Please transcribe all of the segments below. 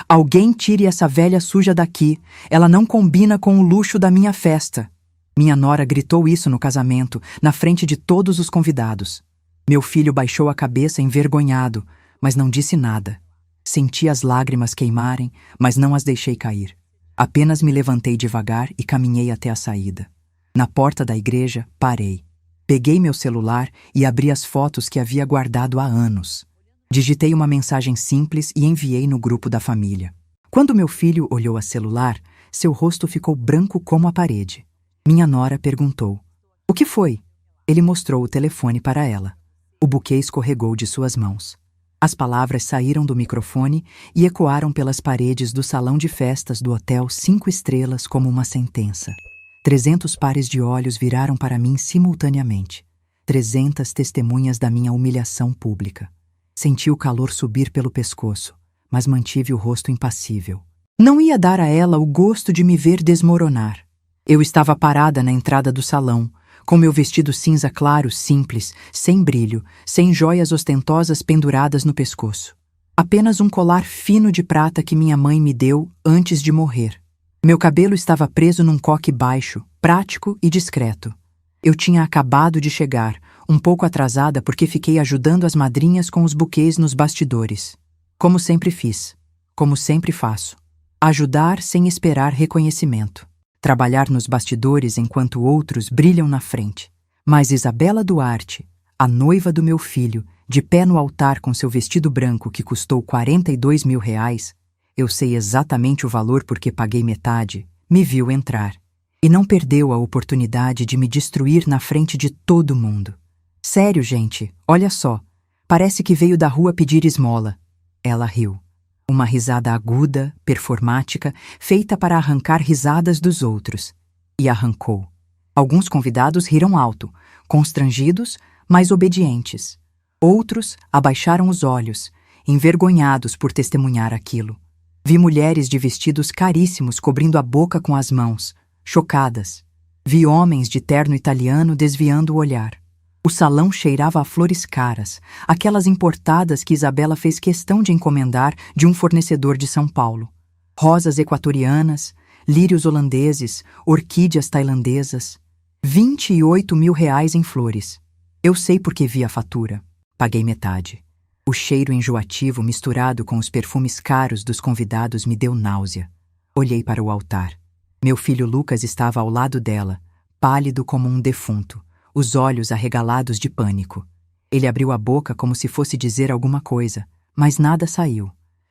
Alguém tire essa velha suja daqui. Ela não combina com o luxo da minha festa. Minha nora gritou isso no casamento, na frente de todos os convidados. Meu filho baixou a cabeça envergonhado, mas não disse nada. Senti as lágrimas queimarem, mas não as deixei cair. Apenas me levantei devagar e caminhei até a saída. Na porta da igreja, parei. Peguei meu celular e abri as fotos que havia guardado há anos. Digitei uma mensagem simples e enviei no grupo da família. Quando meu filho olhou a celular, seu rosto ficou branco como a parede. Minha nora perguntou: "O que foi?" Ele mostrou o telefone para ela. O buquê escorregou de suas mãos. As palavras saíram do microfone e ecoaram pelas paredes do salão de festas do Hotel 5 Estrelas como uma sentença. 300 pares de olhos viraram para mim simultaneamente. 300 testemunhas da minha humilhação pública. Senti o calor subir pelo pescoço, mas mantive o rosto impassível. Não ia dar a ela o gosto de me ver desmoronar. Eu estava parada na entrada do salão, com meu vestido cinza claro, simples, sem brilho, sem joias ostentosas penduradas no pescoço. Apenas um colar fino de prata que minha mãe me deu antes de morrer. Meu cabelo estava preso num coque baixo, prático e discreto. Eu tinha acabado de chegar, um pouco atrasada porque fiquei ajudando as madrinhas com os buquês nos bastidores. Como sempre fiz, como sempre faço. Ajudar sem esperar reconhecimento. Trabalhar nos bastidores enquanto outros brilham na frente. Mas Isabela Duarte, a noiva do meu filho, de pé no altar com seu vestido branco que custou R$42 mil, eu sei exatamente o valor porque paguei metade, me viu entrar. E não perdeu a oportunidade de me destruir na frente de todo mundo. Sério, gente, olha só. Parece que veio da rua pedir esmola. Ela riu. Uma risada aguda, performática, feita para arrancar risadas dos outros. E arrancou. Alguns convidados riram alto, constrangidos, mas obedientes. Outros abaixaram os olhos, envergonhados por testemunhar aquilo. Vi mulheres de vestidos caríssimos cobrindo a boca com as mãos, chocadas. Vi homens de terno italiano desviando o olhar. O salão cheirava a flores caras, aquelas importadas que Isabela fez questão de encomendar de um fornecedor de São Paulo. Rosas equatorianas, lírios holandeses, orquídeas tailandesas. R$28 mil em flores. Eu sei porque vi a fatura. Paguei metade. O cheiro enjoativo misturado com os perfumes caros dos convidados me deu náusea. Olhei para o altar. Meu filho Lucas estava ao lado dela, pálido como um defunto, os olhos arregalados de pânico. Ele abriu a boca como se fosse dizer alguma coisa, mas nada saiu.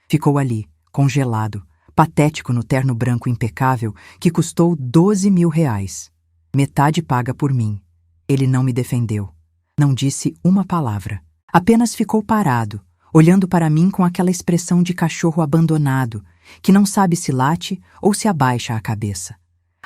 Ficou ali, congelado, patético no terno branco impecável que custou R$12 mil. Metade paga por mim. Ele não me defendeu. Não disse uma palavra. Apenas ficou parado, olhando para mim com aquela expressão de cachorro abandonado, que não sabe se late ou se abaixa a cabeça.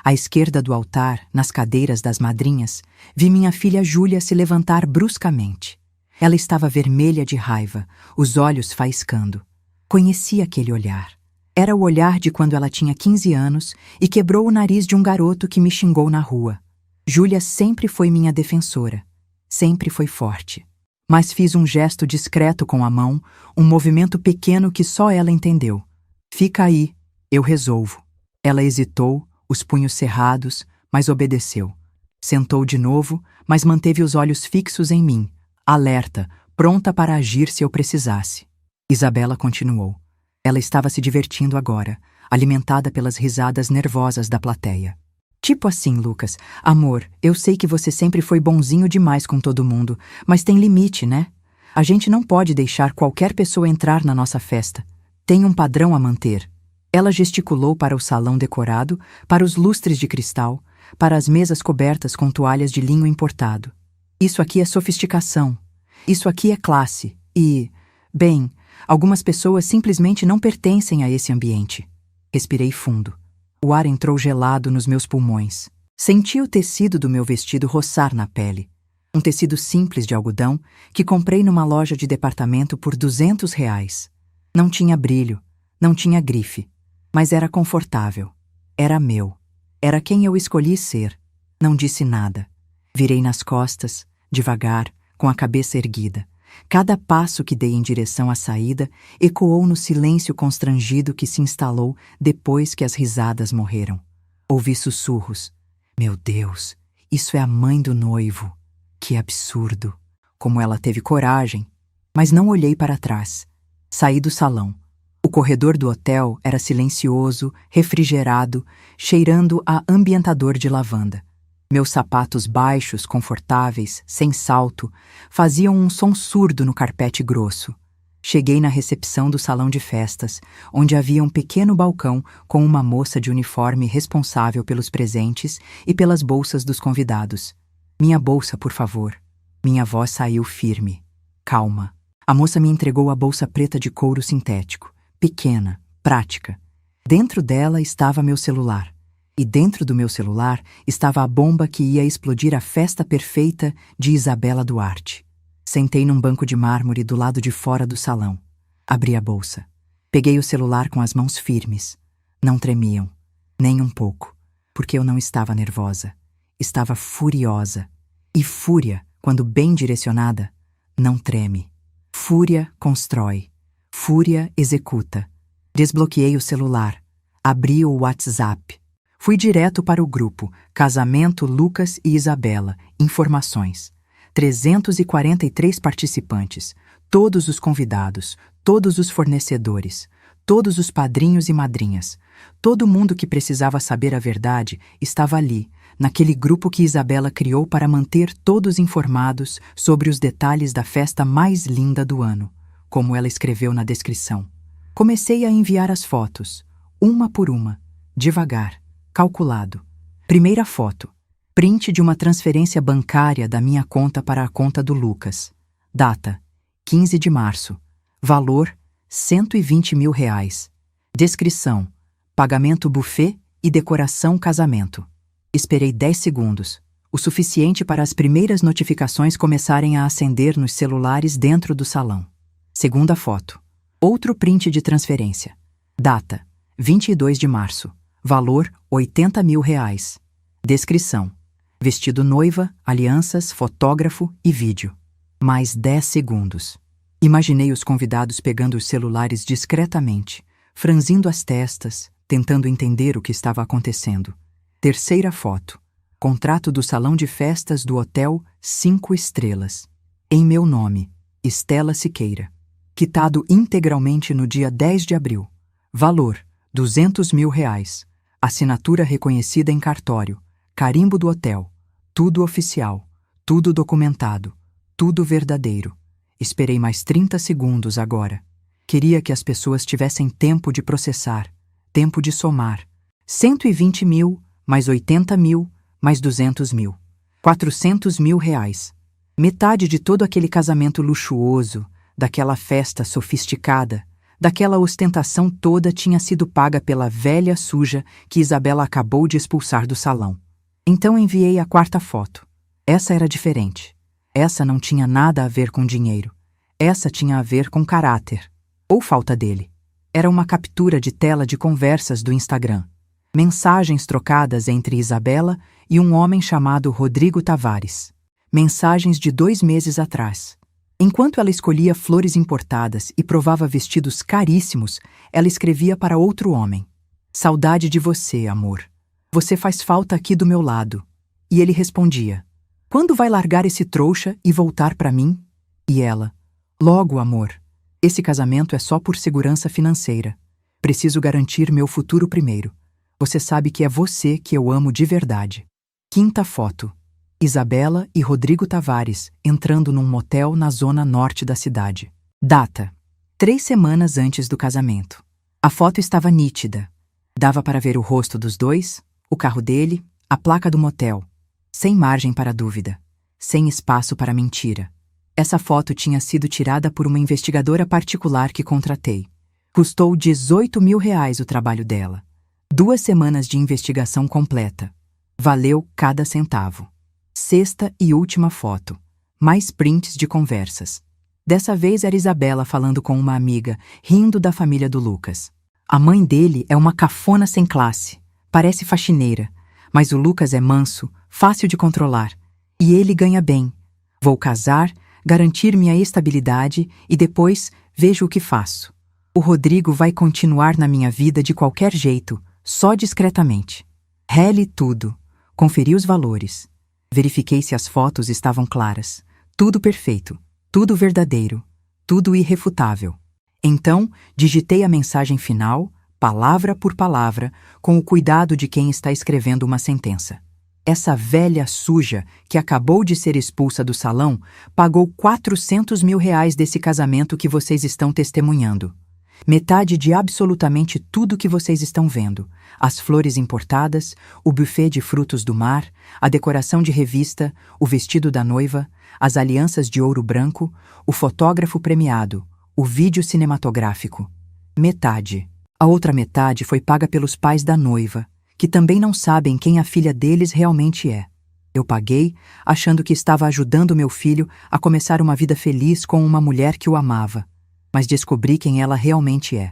À esquerda do altar, nas cadeiras das madrinhas, vi minha filha Júlia se levantar bruscamente. Ela estava vermelha de raiva, os olhos faiscando. Conheci aquele olhar. Era o olhar de quando ela tinha 15 anos e quebrou o nariz de um garoto que me xingou na rua. Júlia sempre foi minha defensora. Sempre foi forte. Mas fiz um gesto discreto com a mão, um movimento pequeno que só ela entendeu. Fica aí, eu resolvo. Ela hesitou, os punhos cerrados, mas obedeceu. Sentou de novo, mas manteve os olhos fixos em mim, alerta, pronta para agir se eu precisasse. Isabela continuou. Ela estava se divertindo agora, alimentada pelas risadas nervosas da plateia. Tipo assim, Lucas, amor, eu sei que você sempre foi bonzinho demais com todo mundo, mas tem limite, né? A gente não pode deixar qualquer pessoa entrar na nossa festa. Tem um padrão a manter. Ela gesticulou para o salão decorado, para os lustres de cristal, para as mesas cobertas com toalhas de linho importado. Isso aqui é sofisticação. Isso aqui é classe. E, bem, algumas pessoas simplesmente não pertencem a esse ambiente. Respirei fundo. O ar entrou gelado nos meus pulmões. Senti o tecido do meu vestido roçar na pele. Um tecido simples de algodão que comprei numa loja de departamento por R$200. Não tinha brilho, não tinha grife, mas era confortável. Era meu. Era quem eu escolhi ser. Não disse nada. Virei nas costas, devagar, com a cabeça erguida. Cada passo que dei em direção à saída ecoou no silêncio constrangido que se instalou depois que as risadas morreram. Ouvi sussurros. Meu Deus, isso é a mãe do noivo. Que absurdo! Como ela teve coragem! Mas não olhei para trás. Saí do salão. O corredor do hotel era silencioso, refrigerado, cheirando a ambientador de lavanda. Meus sapatos baixos, confortáveis, sem salto, faziam um som surdo no carpete grosso. Cheguei na recepção do salão de festas, onde havia um pequeno balcão com uma moça de uniforme responsável pelos presentes e pelas bolsas dos convidados. Minha bolsa, por favor. Minha voz saiu firme. Calma. A moça me entregou a bolsa preta de couro sintético, pequena, prática. Dentro dela estava meu celular. E dentro do meu celular estava a bomba que ia explodir a festa perfeita de Isabela Duarte. Sentei num banco de mármore do lado de fora do salão. Abri a bolsa. Peguei o celular com as mãos firmes. Não tremiam, nem um pouco, porque eu não estava nervosa. Estava furiosa. E fúria, quando bem direcionada, não treme. Fúria constrói. Fúria executa. Desbloqueei o celular. Abri o WhatsApp. Fui direto para o grupo Casamento Lucas e Isabela. Informações. 343 participantes. Todos os convidados. Todos os fornecedores. Todos os padrinhos e madrinhas. Todo mundo que precisava saber a verdade estava ali, naquele grupo que Isabela criou para manter todos informados sobre os detalhes da festa mais linda do ano, como ela escreveu na descrição. Comecei a enviar as fotos, uma por uma, devagar, calculado. Primeira foto. Print de uma transferência bancária da minha conta para a conta do Lucas. Data: 15 de março. Valor: R$120 mil. Descrição: pagamento buffet e decoração casamento. Esperei 10 segundos, o suficiente para as primeiras notificações começarem a acender nos celulares dentro do salão. Segunda foto. Outro print de transferência. Data: 22 de março. Valor: R$80 mil. Descrição: vestido noiva, alianças, fotógrafo e vídeo. Mais 10 segundos. Imaginei os convidados pegando os celulares discretamente, franzindo as testas, tentando entender o que estava acontecendo. Terceira foto. Contrato do salão de festas do Hotel 5 Estrelas. Em meu nome, Estela Siqueira. Quitado integralmente no dia 10 de abril. Valor: R$200 mil. Assinatura reconhecida em cartório. Carimbo do hotel. Tudo oficial. Tudo documentado. Tudo verdadeiro. Esperei mais 30 segundos agora. Queria que as pessoas tivessem tempo de processar, tempo de somar. 120 mil, mais 80 mil, mais 200 mil. 400 mil. Metade de todo aquele casamento luxuoso, daquela festa sofisticada, daquela ostentação toda tinha sido paga pela velha suja que Isabela acabou de expulsar do salão. Então enviei a quarta foto. Essa era diferente. Essa não tinha nada a ver com dinheiro. Essa tinha a ver com caráter. Ou falta dele. Era uma captura de tela de conversas do Instagram. Mensagens trocadas entre Isabela e um homem chamado Rodrigo Tavares. Mensagens de 2 meses atrás. Enquanto ela escolhia flores importadas e provava vestidos caríssimos, ela escrevia para outro homem. Saudade de você, amor. Você faz falta aqui do meu lado. E ele respondia: quando vai largar esse trouxa e voltar para mim? E ela: logo, amor. Esse casamento é só por segurança financeira. Preciso garantir meu futuro primeiro. Você sabe que é você que eu amo de verdade. Quinta foto. Isabela e Rodrigo Tavares entrando num motel na zona norte da cidade. Data: 3 semanas antes do casamento. A foto estava nítida. Dava para ver o rosto dos dois, o carro dele, a placa do motel. Sem margem para dúvida. Sem espaço para mentira. Essa foto tinha sido tirada por uma investigadora particular que contratei. Custou R$18 mil o trabalho dela. 2 semanas de investigação completa. Valeu cada centavo. Sexta e última foto. Mais prints de conversas. Dessa vez era Isabela falando com uma amiga, rindo da família do Lucas. A mãe dele é uma cafona sem classe. Parece faxineira. Mas o Lucas é manso, fácil de controlar. E ele ganha bem. Vou casar, garantir minha estabilidade e depois vejo o que faço. O Rodrigo vai continuar na minha vida de qualquer jeito, só discretamente. Rele tudo. Conferi os valores. Verifiquei se as fotos estavam claras. Tudo perfeito. Tudo verdadeiro. Tudo irrefutável. Então, digitei a mensagem final, palavra por palavra, com o cuidado de quem está escrevendo uma sentença. Essa velha suja, que acabou de ser expulsa do salão, pagou R$ 400 mil desse casamento que vocês estão testemunhando. Metade de absolutamente tudo que vocês estão vendo. As flores importadas, o buffet de frutos do mar, a decoração de revista, o vestido da noiva, as alianças de ouro branco, o fotógrafo premiado, o vídeo cinematográfico. Metade. A outra metade foi paga pelos pais da noiva, que também não sabem quem a filha deles realmente é. Eu paguei, achando que estava ajudando meu filho a começar uma vida feliz com uma mulher que o amava. Mas descobri quem ela realmente é.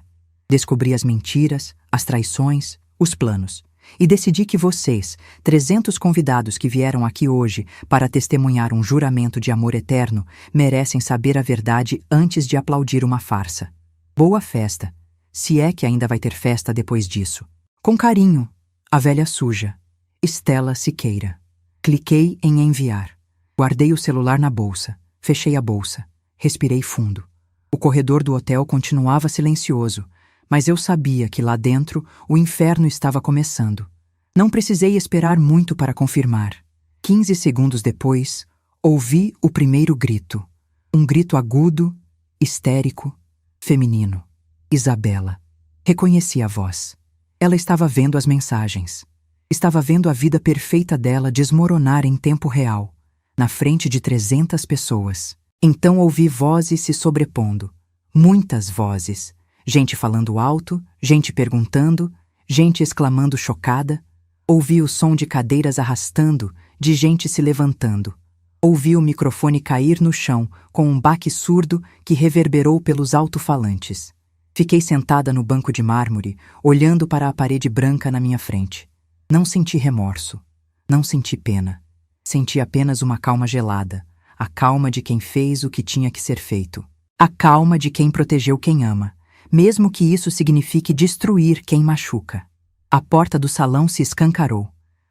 Descobri as mentiras, as traições, os planos. E decidi que vocês, 300 convidados que vieram aqui hoje para testemunhar um juramento de amor eterno, merecem saber a verdade antes de aplaudir uma farsa. Boa festa, se é que ainda vai ter festa depois disso. Com carinho, a velha suja. Estela Siqueira. Cliquei em enviar. Guardei o celular na bolsa. Fechei a bolsa. Respirei fundo. O corredor do hotel continuava silencioso, mas eu sabia que lá dentro o inferno estava começando. Não precisei esperar muito para confirmar. 15 segundos depois, ouvi o primeiro grito. Um grito agudo, histérico, feminino. Isabela. Reconheci a voz. Ela estava vendo as mensagens. Estava vendo a vida perfeita dela desmoronar em tempo real, na frente de 300 pessoas. Então ouvi vozes se sobrepondo. Muitas vozes. Gente falando alto, gente perguntando, gente exclamando chocada. Ouvi o som de cadeiras arrastando, de gente se levantando. Ouvi o microfone cair no chão com um baque surdo que reverberou pelos alto-falantes. Fiquei sentada no banco de mármore, olhando para a parede branca na minha frente. Não senti remorso. Não senti pena. Senti apenas uma calma gelada. A calma de quem fez o que tinha que ser feito. A calma de quem protegeu quem ama, mesmo que isso signifique destruir quem machuca. A porta do salão se escancarou.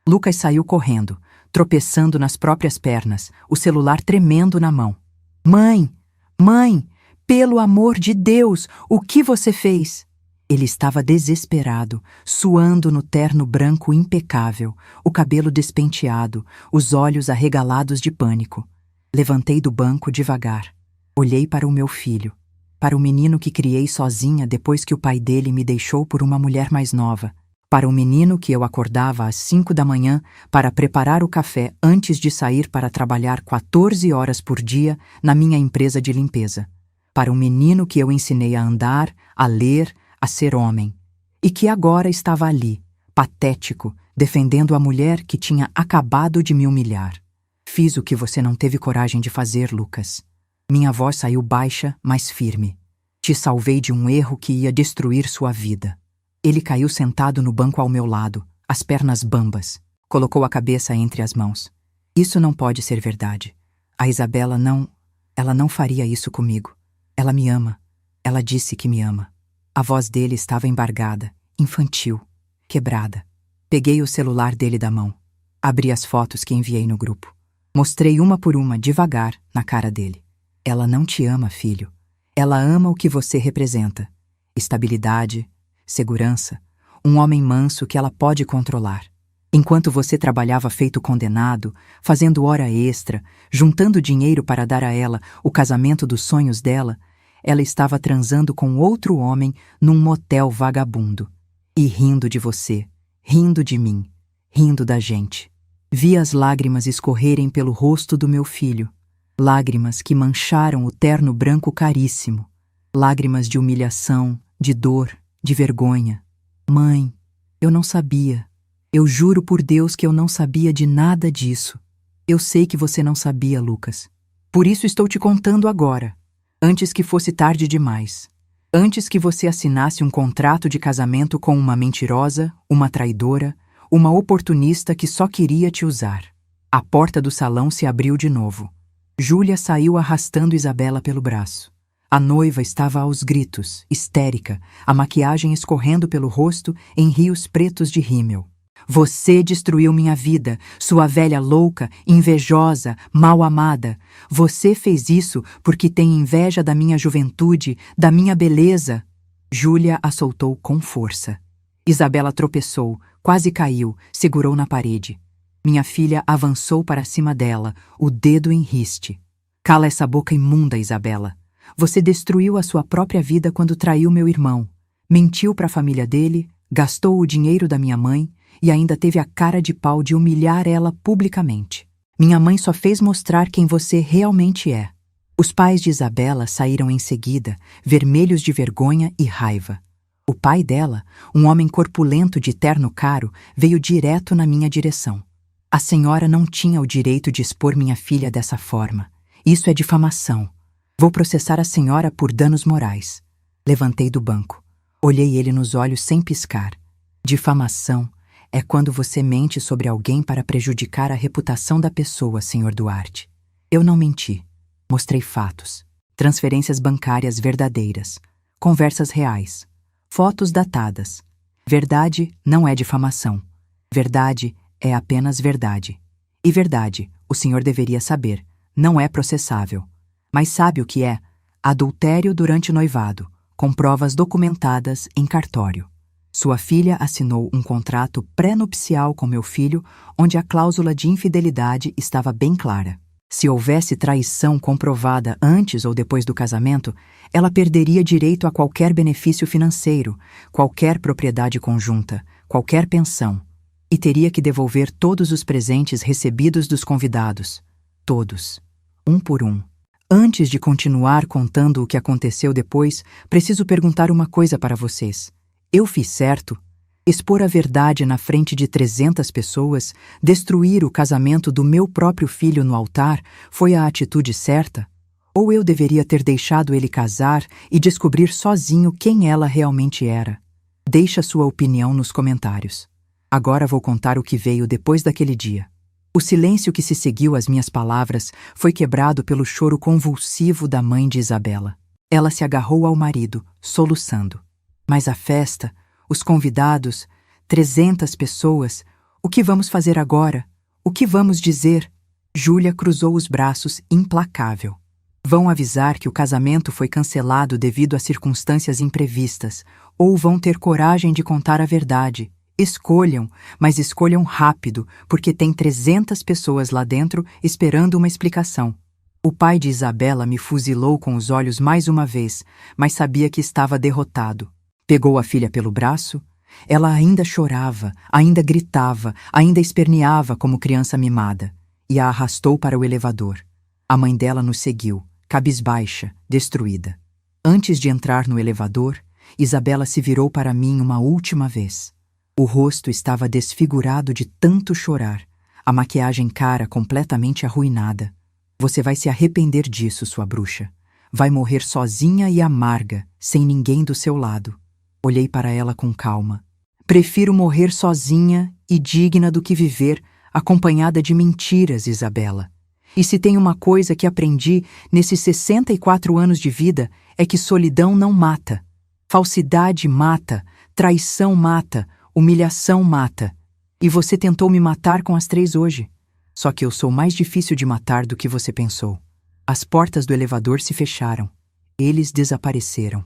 Lucas saiu correndo, tropeçando nas próprias pernas, o celular tremendo na mão. Mãe! Mãe! Pelo amor de Deus! O que você fez? Ele estava desesperado, suando no terno branco impecável, o cabelo despenteado, os olhos arregalados de pânico. Levantei do banco devagar. Olhei para o meu filho, para o menino que criei sozinha depois que o pai dele me deixou por uma mulher mais nova, para o menino que eu acordava às 5 da manhã para preparar o café antes de sair para trabalhar 14 horas por dia na minha empresa de limpeza, para o menino que eu ensinei a andar, a ler, a ser homem, e que agora estava ali, patético, defendendo a mulher que tinha acabado de me humilhar. Fiz o que você não teve coragem de fazer, Lucas. Minha voz saiu baixa, mas firme. Te salvei de um erro que ia destruir sua vida. Ele caiu sentado no banco ao meu lado, as pernas bambas. Colocou a cabeça entre as mãos. Isso não pode ser verdade. A Isabela não... Ela não faria isso comigo. Ela me ama. Ela disse que me ama. A voz dele estava embargada, infantil, quebrada. Peguei o celular dele da mão. Abri as fotos que enviei no grupo. Mostrei uma por uma, devagar, na cara dele. Ela não te ama, filho. Ela ama o que você representa. Estabilidade, segurança, um homem manso que ela pode controlar. Enquanto você trabalhava feito condenado, fazendo hora extra, juntando dinheiro para dar a ela o casamento dos sonhos dela, ela estava transando com outro homem num motel vagabundo. E rindo de você, rindo de mim, rindo da gente. Vi as lágrimas escorrerem pelo rosto do meu filho. Lágrimas que mancharam o terno branco caríssimo. Lágrimas de humilhação, de dor, de vergonha. Mãe, eu não sabia. Eu juro por Deus que eu não sabia de nada disso. Eu sei que você não sabia, Lucas. Por isso estou te contando agora, antes que fosse tarde demais. Antes que você assinasse um contrato de casamento com uma mentirosa, uma traidora, uma oportunista que só queria te usar. A porta do salão se abriu de novo. Júlia saiu arrastando Isabela pelo braço. A noiva estava aos gritos, histérica, a maquiagem escorrendo pelo rosto em rios pretos de rímel. Você destruiu minha vida, sua velha louca, invejosa, mal amada. Você fez isso porque tem inveja da minha juventude, da minha beleza. Júlia a soltou com força. Isabela tropeçou, quase caiu, segurou na parede. Minha filha avançou para cima dela, o dedo em riste. Cala essa boca imunda, Isabela. Você destruiu a sua própria vida quando traiu meu irmão. Mentiu para a família dele, gastou o dinheiro da minha mãe e ainda teve a cara de pau de humilhar ela publicamente. Minha mãe só fez mostrar quem você realmente é. Os pais de Isabela saíram em seguida, vermelhos de vergonha e raiva. O pai dela, um homem corpulento de terno caro, veio direto na minha direção. A senhora não tinha o direito de expor minha filha dessa forma. Isso é difamação. Vou processar a senhora por danos morais. Levantei do banco. Olhei ele nos olhos sem piscar. Difamação é quando você mente sobre alguém para prejudicar a reputação da pessoa, Sr. Duarte. Eu não menti. Mostrei fatos. Transferências bancárias verdadeiras. Conversas reais. Fotos datadas. Verdade não é difamação. Verdade é apenas verdade. E verdade, o senhor deveria saber, não é processável. Mas sabe o que é? Adultério durante noivado, com provas documentadas em cartório. Sua filha assinou um contrato pré-nupcial com meu filho, onde a cláusula de infidelidade estava bem clara. Se houvesse traição comprovada antes ou depois do casamento, ela perderia direito a qualquer benefício financeiro, qualquer propriedade conjunta, qualquer pensão, e teria que devolver todos os presentes recebidos dos convidados. Todos. Um por um. Antes de continuar contando o que aconteceu depois, preciso perguntar uma coisa para vocês. Eu fiz certo? Expor a verdade na frente de 300 pessoas, destruir o casamento do meu próprio filho no altar, foi a atitude certa? Ou eu deveria ter deixado ele casar e descobrir sozinho quem ela realmente era? Deixa sua opinião nos comentários. Agora vou contar o que veio depois daquele dia. O silêncio que se seguiu às minhas palavras foi quebrado pelo choro convulsivo da mãe de Isabela. Ela se agarrou ao marido, soluçando. Mas a festa, os convidados, 300 pessoas, o que vamos fazer agora? O que vamos dizer? Júlia cruzou os braços, implacável. Vão avisar que o casamento foi cancelado devido a circunstâncias imprevistas, ou vão ter coragem de contar a verdade. Escolham, mas escolham rápido, porque tem 300 pessoas lá dentro esperando uma explicação. O pai de Isabela me fuzilou com os olhos mais uma vez, mas sabia que estava derrotado. Pegou a filha pelo braço. Ela ainda chorava, ainda gritava, ainda esperneava como criança mimada, e a arrastou para o elevador. A mãe dela nos seguiu, cabisbaixa, destruída. Antes de entrar no elevador, Isabela se virou para mim uma última vez. O rosto estava desfigurado de tanto chorar, a maquiagem cara completamente arruinada. Você vai se arrepender disso, sua bruxa. Vai morrer sozinha e amarga, sem ninguém do seu lado. Olhei para ela com calma. Prefiro morrer sozinha e digna do que viver acompanhada de mentiras, Isabela. E se tem uma coisa que aprendi nesses 64 anos de vida é que solidão não mata. Falsidade mata, traição mata, humilhação mata. E você tentou me matar com as 3 hoje. Só que eu sou mais difícil de matar do que você pensou. As portas do elevador se fecharam. Eles desapareceram.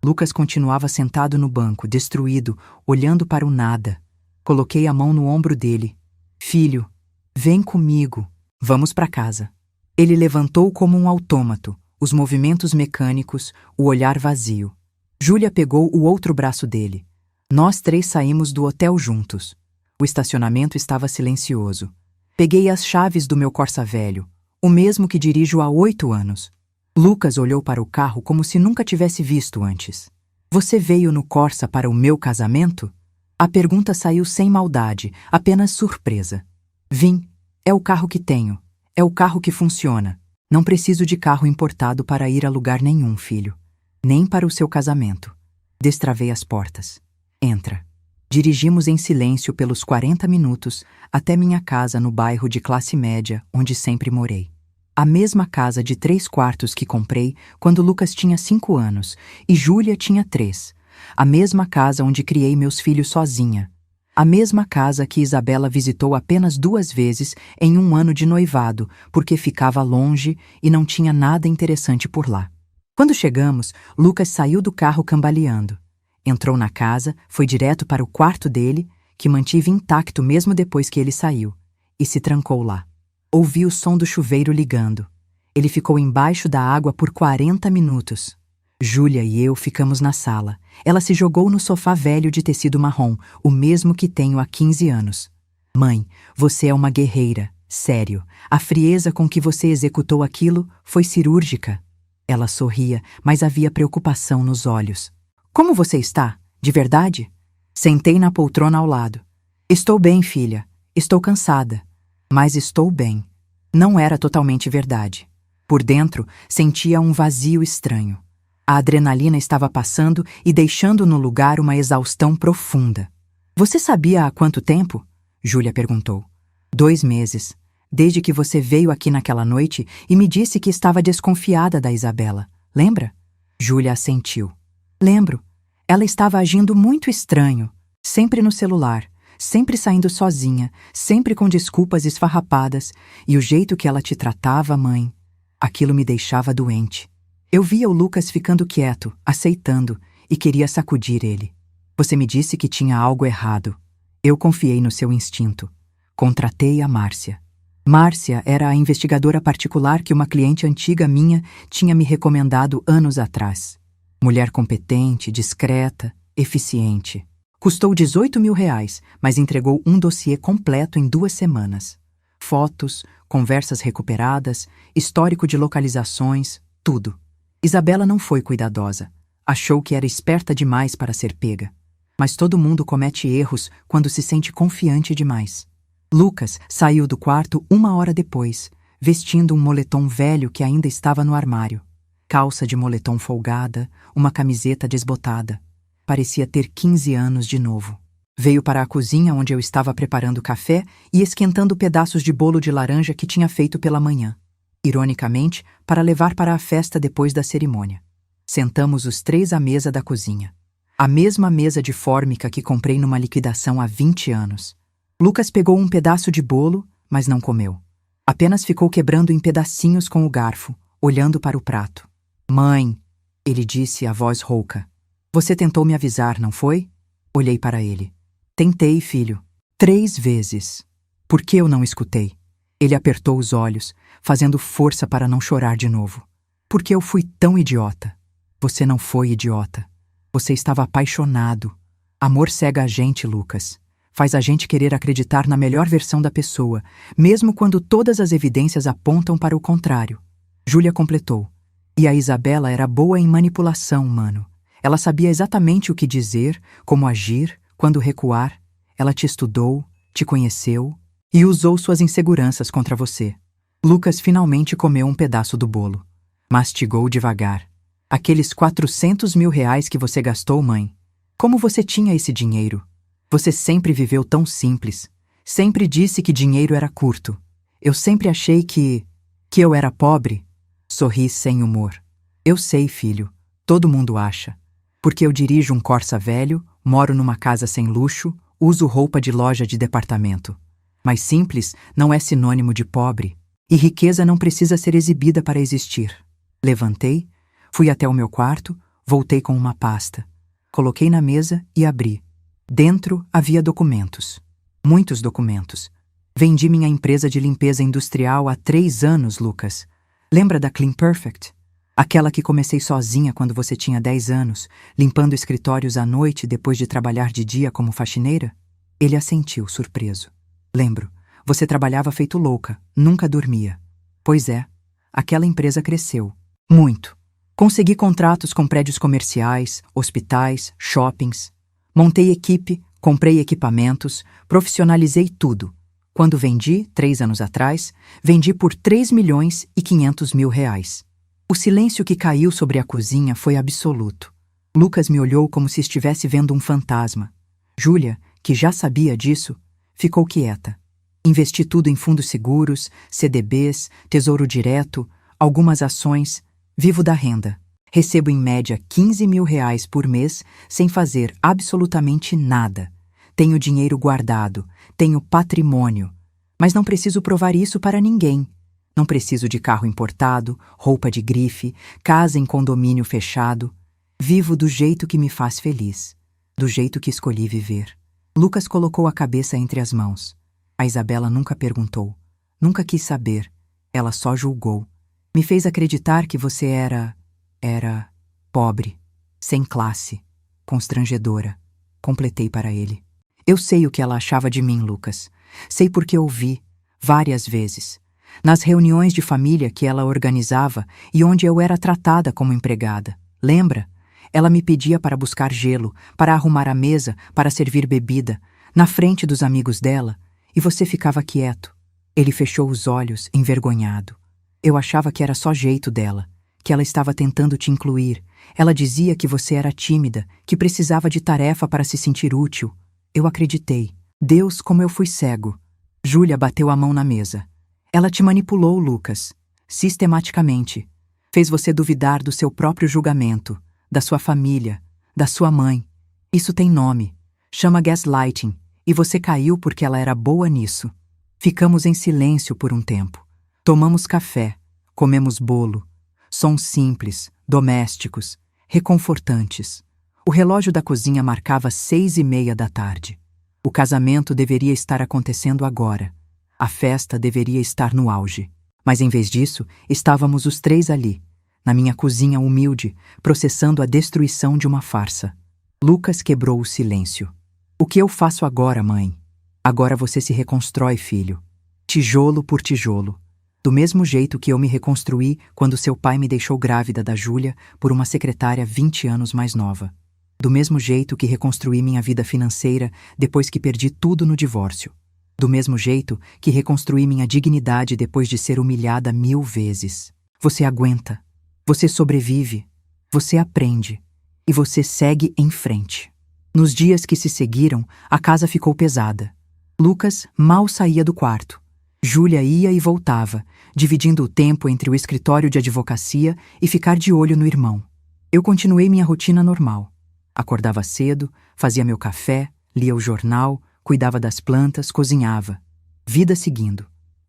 Lucas continuava sentado no banco, destruído, olhando para o nada. Coloquei a mão no ombro dele. Filho, vem comigo. Vamos para casa. Ele levantou como um autômato, os movimentos mecânicos, o olhar vazio. Júlia pegou o outro braço dele. Nós 3 saímos do hotel juntos. O estacionamento estava silencioso. Peguei as chaves do meu Corsa velho, o mesmo que dirijo há 8 anos. Lucas olhou para o carro como se nunca tivesse visto antes. Você veio no Corsa para o meu casamento? A pergunta saiu sem maldade, apenas surpresa. Vim. É o carro que tenho. É o carro que funciona. Não preciso de carro importado para ir a lugar nenhum, filho. Nem para o seu casamento. Destravei as portas. Entra. Dirigimos em silêncio pelos 40 minutos até minha casa no bairro de classe média, onde sempre morei. A mesma casa de 3 quartos que comprei quando Lucas tinha 5 anos e Júlia tinha 3. A mesma casa onde criei meus filhos sozinha. A mesma casa que Isabela visitou apenas 2 vezes em um ano de noivado, porque ficava longe e não tinha nada interessante por lá. Quando chegamos, Lucas saiu do carro cambaleando. Entrou na casa, foi direto para o quarto dele, que mantive intacto mesmo depois que ele saiu, e se trancou lá. Ouvi o som do chuveiro ligando. Ele ficou embaixo da água por 40 minutos. Júlia e eu ficamos na sala. Ela se jogou no sofá velho de tecido marrom, o mesmo que tenho há 15 anos. Mãe, você é uma guerreira, sério. A frieza com que você executou aquilo foi cirúrgica. Ela sorria, mas havia preocupação nos olhos. Como você está? De verdade? Sentei na poltrona ao lado. Estou bem, filha. Estou cansada. Mas estou bem. Não era totalmente verdade. Por dentro, sentia um vazio estranho. A adrenalina estava passando e deixando no lugar uma exaustão profunda. Você sabia há quanto tempo? Júlia perguntou. 2 meses. Desde que você veio aqui naquela noite e me disse que estava desconfiada da Isabela. Lembra? Júlia assentiu. Lembro. Ela estava agindo muito estranho. Sempre no celular. Sempre saindo sozinha, sempre com desculpas esfarrapadas, e o jeito que ela te tratava, mãe, aquilo me deixava doente. Eu via o Lucas ficando quieto, aceitando, e queria sacudir ele. Você me disse que tinha algo errado. Eu confiei no seu instinto. Contratei a Márcia. Márcia era a investigadora particular que uma cliente antiga minha tinha me recomendado anos atrás. Mulher competente, discreta, eficiente. Custou 18 mil reais, mas entregou um dossiê completo em 2 semanas. Fotos, conversas recuperadas, histórico de localizações, tudo. Isabela não foi cuidadosa. Achou que era esperta demais para ser pega. Mas todo mundo comete erros quando se sente confiante demais. Lucas saiu do quarto 1 hora depois, vestindo um moletom velho que ainda estava no armário. Calça de moletom folgada, uma camiseta desbotada. Parecia ter 15 anos de novo. Veio para a cozinha onde eu estava preparando café e esquentando pedaços de bolo de laranja que tinha feito pela manhã. Ironicamente, para levar para a festa depois da cerimônia. Sentamos os 3 à mesa da cozinha. A mesma mesa de fórmica que comprei numa liquidação há 20 anos. Lucas pegou um pedaço de bolo, mas não comeu. Apenas ficou quebrando em pedacinhos com o garfo, olhando para o prato. Mãe, ele disse a voz rouca. Você tentou me avisar, não foi? Olhei para ele. Tentei, filho. 3 vezes. Por que eu não escutei? Ele apertou os olhos, fazendo força para não chorar de novo. Por que eu fui tão idiota? Você não foi idiota. Você estava apaixonado. Amor cega a gente, Lucas. Faz a gente querer acreditar na melhor versão da pessoa, mesmo quando todas as evidências apontam para o contrário. Júlia completou. E a Isabela era boa em manipulação, mano. Ela sabia exatamente o que dizer, como agir, quando recuar. Ela te estudou, te conheceu e usou suas inseguranças contra você. Lucas finalmente comeu um pedaço do bolo. Mastigou devagar. Aqueles 400 mil reais que você gastou, mãe. Como você tinha esse dinheiro? Você sempre viveu tão simples. Sempre disse que dinheiro era curto. Eu sempre achei que eu era pobre. Sorri sem humor. Eu sei, filho. Todo mundo acha. Porque eu dirijo um Corsa velho, moro numa casa sem luxo, uso roupa de loja de departamento. Mas simples não é sinônimo de pobre. E riqueza não precisa ser exibida para existir. Levantei, fui até o meu quarto, voltei com uma pasta. Coloquei na mesa e abri. Dentro havia documentos. Muitos documentos. Vendi minha empresa de limpeza industrial há 3 anos, Lucas. Lembra da Clean Perfect? Aquela que comecei sozinha quando você tinha 10 anos, limpando escritórios à noite depois de trabalhar de dia como faxineira? Ele assentiu, surpreso. Lembro, você trabalhava feito louca, nunca dormia. Pois é, aquela empresa cresceu. Muito. Consegui contratos com prédios comerciais, hospitais, shoppings. Montei equipe, comprei equipamentos, profissionalizei tudo. Quando vendi, 3 anos atrás, vendi por 3.500.000 reais. O silêncio que caiu sobre a cozinha foi absoluto. Lucas me olhou como se estivesse vendo um fantasma. Júlia, que já sabia disso, ficou quieta. Investi tudo em fundos seguros, CDBs, Tesouro Direto, algumas ações. Vivo da renda. Recebo em média R$ 15.000 por mês sem fazer absolutamente nada. Tenho dinheiro guardado, tenho patrimônio. Mas não preciso provar isso para ninguém. Não preciso de carro importado, roupa de grife, casa em condomínio fechado. Vivo do jeito que me faz feliz, do jeito que escolhi viver. Lucas colocou a cabeça entre as mãos. A Isabela nunca perguntou, nunca quis saber. Ela só julgou. Me fez acreditar que você era pobre, sem classe, constrangedora. Completei para ele. Eu sei o que ela achava de mim, Lucas. Sei porque ouvi, várias vezes. Nas reuniões de família que ela organizava e onde eu era tratada como empregada. Lembra? Ela me pedia para buscar gelo, para arrumar a mesa, para servir bebida, na frente dos amigos dela, e você ficava quieto. Ele fechou os olhos, envergonhado. Eu achava que era só jeito dela, que ela estava tentando te incluir. Ela dizia que você era tímida, que precisava de tarefa para se sentir útil. Eu acreditei. Deus, como eu fui cego. Júlia bateu a mão na mesa. Ela te manipulou, Lucas. Sistematicamente. Fez você duvidar do seu próprio julgamento, da sua família, da sua mãe. Isso tem nome. Chama gaslighting. E você caiu porque ela era boa nisso. Ficamos em silêncio por um tempo. Tomamos café, comemos bolo. Sons simples, domésticos, reconfortantes. O relógio da cozinha marcava 6:30 da tarde. O casamento deveria estar acontecendo agora. A festa deveria estar no auge. Mas em vez disso, estávamos os três ali, na minha cozinha humilde, processando a destruição de uma farsa. Lucas quebrou o silêncio. O que eu faço agora, mãe? Agora você se reconstrói, filho. Tijolo por tijolo. Do mesmo jeito que eu me reconstruí quando seu pai me deixou grávida da Júlia por uma secretária 20 anos mais nova. Do mesmo jeito que reconstruí minha vida financeira depois que perdi tudo no divórcio. Do mesmo jeito que reconstruí minha dignidade depois de ser humilhada 1000 vezes. Você aguenta. Você sobrevive. Você aprende. E você segue em frente. Nos dias que se seguiram, a casa ficou pesada. Lucas mal saía do quarto. Júlia ia e voltava, dividindo o tempo entre o escritório de advocacia e ficar de olho no irmão. Eu continuei minha rotina normal. Acordava cedo, fazia meu café, lia o jornal, cuidava das plantas, cozinhava. Vida seguindo.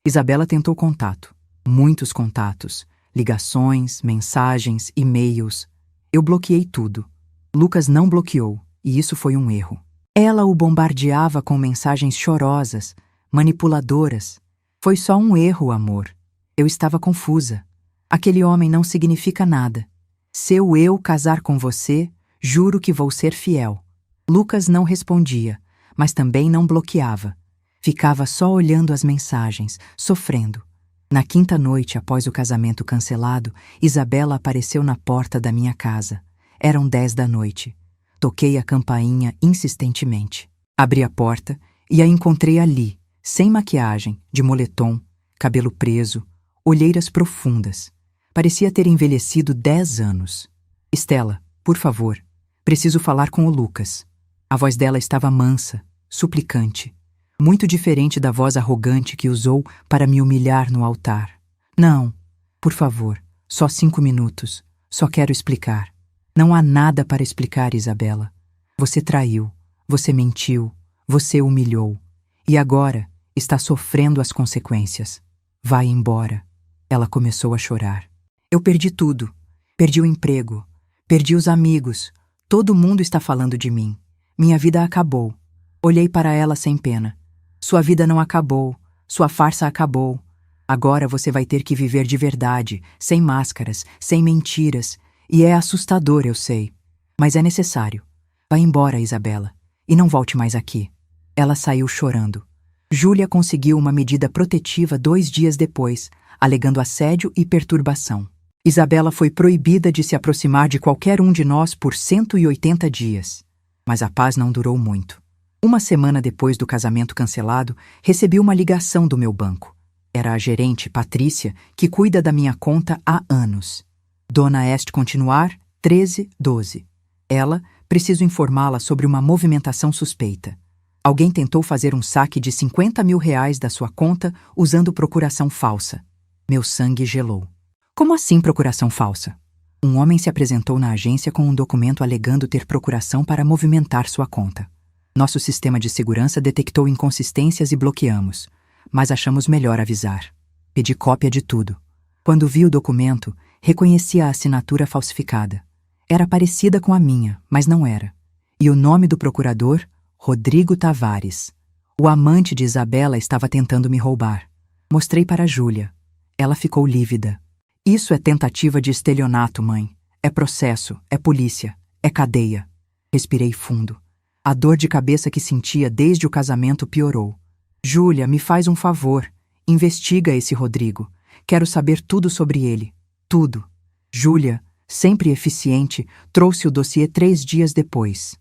Isabela tentou contato. Muitos contatos. Ligações, mensagens, e-mails. Eu bloqueei tudo. Lucas não bloqueou, e isso foi um erro. Ela o bombardeava com mensagens chorosas, manipuladoras. Foi só um erro, amor. Eu estava confusa. Aquele homem não significa nada. Se eu casar com você, juro que vou ser fiel. Lucas não respondia, mas também não bloqueava. Ficava só olhando as mensagens, sofrendo. Na quinta noite após o casamento cancelado, Isabela apareceu na porta da minha casa. Eram 10 da noite. Toquei a campainha insistentemente. Abri a porta e a encontrei ali, sem maquiagem, de moletom, cabelo preso, olheiras profundas. Parecia ter envelhecido 10 anos. Estela, por favor, preciso falar com o Lucas. A voz dela estava mansa, suplicante, muito diferente da voz arrogante que usou para me humilhar no altar. Não, por favor, só 5 minutos. Só quero explicar. Não há nada para explicar, Isabela. Você traiu, você mentiu, você humilhou. E agora está sofrendo as consequências. Vai embora. Ela começou a chorar. Eu perdi tudo. Perdi o emprego. Perdi os amigos. Todo mundo está falando de mim. Minha vida acabou. Olhei para ela sem pena. Sua vida não acabou. Sua farsa acabou. Agora você vai ter que viver de verdade, sem máscaras, sem mentiras. E é assustador, eu sei. Mas é necessário. Vá embora, Isabela. E não volte mais aqui. Ela saiu chorando. Júlia conseguiu uma medida protetiva 2 dias depois, alegando assédio e perturbação. Isabela foi proibida de se aproximar de qualquer um de nós por 180 dias. Mas a paz não durou muito. Uma semana depois do casamento cancelado, recebi uma ligação do meu banco. Era a gerente, Patrícia, que cuida da minha conta há anos. Dona Este continuar, 1312. Ela, preciso informá-la sobre uma movimentação suspeita. Alguém tentou fazer um saque de 50 mil reais da sua conta usando procuração falsa. Meu sangue gelou. Como assim procuração falsa? Um homem se apresentou na agência com um documento alegando ter procuração para movimentar sua conta. Nosso sistema de segurança detectou inconsistências e bloqueamos, mas achamos melhor avisar. Pedi cópia de tudo. Quando vi o documento, reconheci a assinatura falsificada. Era parecida com a minha, mas não era. E o nome do procurador? Rodrigo Tavares. O amante de Isabela estava tentando me roubar. Mostrei para Júlia. Ela ficou lívida. Isso é tentativa de estelionato, mãe. É processo, é polícia, é cadeia. Respirei fundo. A dor de cabeça que sentia desde o casamento piorou. Júlia, me faz um favor. Investiga esse Rodrigo. Quero saber tudo sobre ele. Tudo. Júlia, sempre eficiente, trouxe o dossiê 3 dias depois.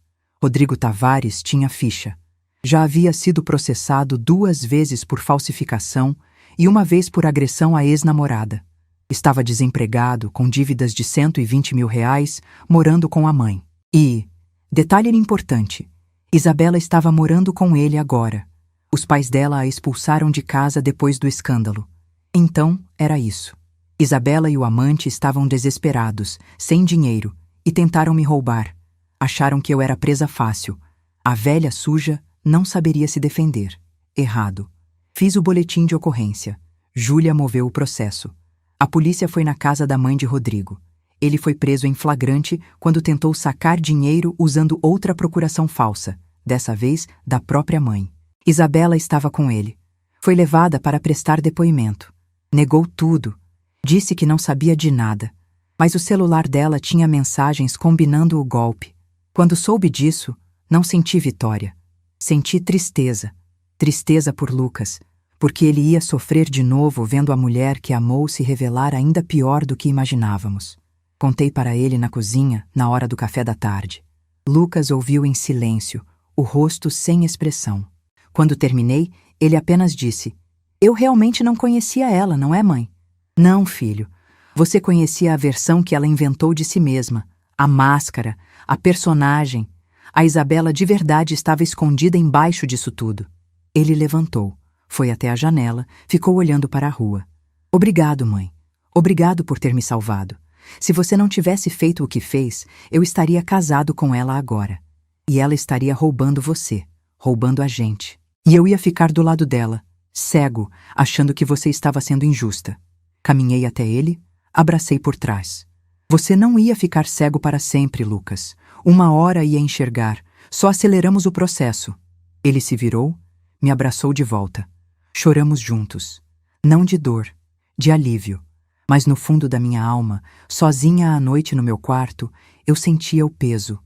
Rodrigo Tavares tinha ficha. Já havia sido processado 2 vezes por falsificação e 1 vez por agressão à ex-namorada. Estava desempregado, com dívidas de 120 mil reais, morando com a mãe. E, detalhe importante, Isabela estava morando com ele agora. Os pais dela a expulsaram de casa depois do escândalo. Então, era isso. Isabela e o amante estavam desesperados, sem dinheiro, e tentaram me roubar. Acharam que eu era presa fácil. A velha suja não saberia se defender. Errado. Fiz o boletim de ocorrência. Júlia moveu o processo. A polícia foi na casa da mãe de Rodrigo. Ele foi preso em flagrante quando tentou sacar dinheiro usando outra procuração falsa, dessa vez da própria mãe. Isabela estava com ele. Foi levada para prestar depoimento. Negou tudo. Disse que não sabia de nada. Mas o celular dela tinha mensagens combinando o golpe. Quando soube disso, não senti vitória. Senti tristeza. Tristeza por Lucas, porque ele ia sofrer de novo vendo a mulher que amou se revelar ainda pior do que imaginávamos. Contei para ele na cozinha, na hora do café da tarde. Lucas ouviu em silêncio, o rosto sem expressão. Quando terminei, ele apenas disse: "Eu realmente não conhecia ela, não é, mãe?" "Não, filho. Você conhecia a versão que ela inventou de si mesma, a máscara, a personagem. A Isabela de verdade estava escondida embaixo disso tudo." Ele levantou, foi até a janela, ficou olhando para a rua. "Obrigado, mãe. Obrigado por ter me salvado. Se você não tivesse feito o que fez, eu estaria casado com ela agora. E ela estaria roubando você, roubando a gente. E eu ia ficar do lado dela, cego, achando que você estava sendo injusta." Caminhei até ele, abracei por trás. "Você não ia ficar cego para sempre, Lucas. 1 hora ia enxergar. Só aceleramos o processo." Ele se virou, me abraçou de volta. Choramos juntos. Não de dor, de alívio. Mas no fundo da minha alma, sozinha à noite no meu quarto, eu sentia o peso.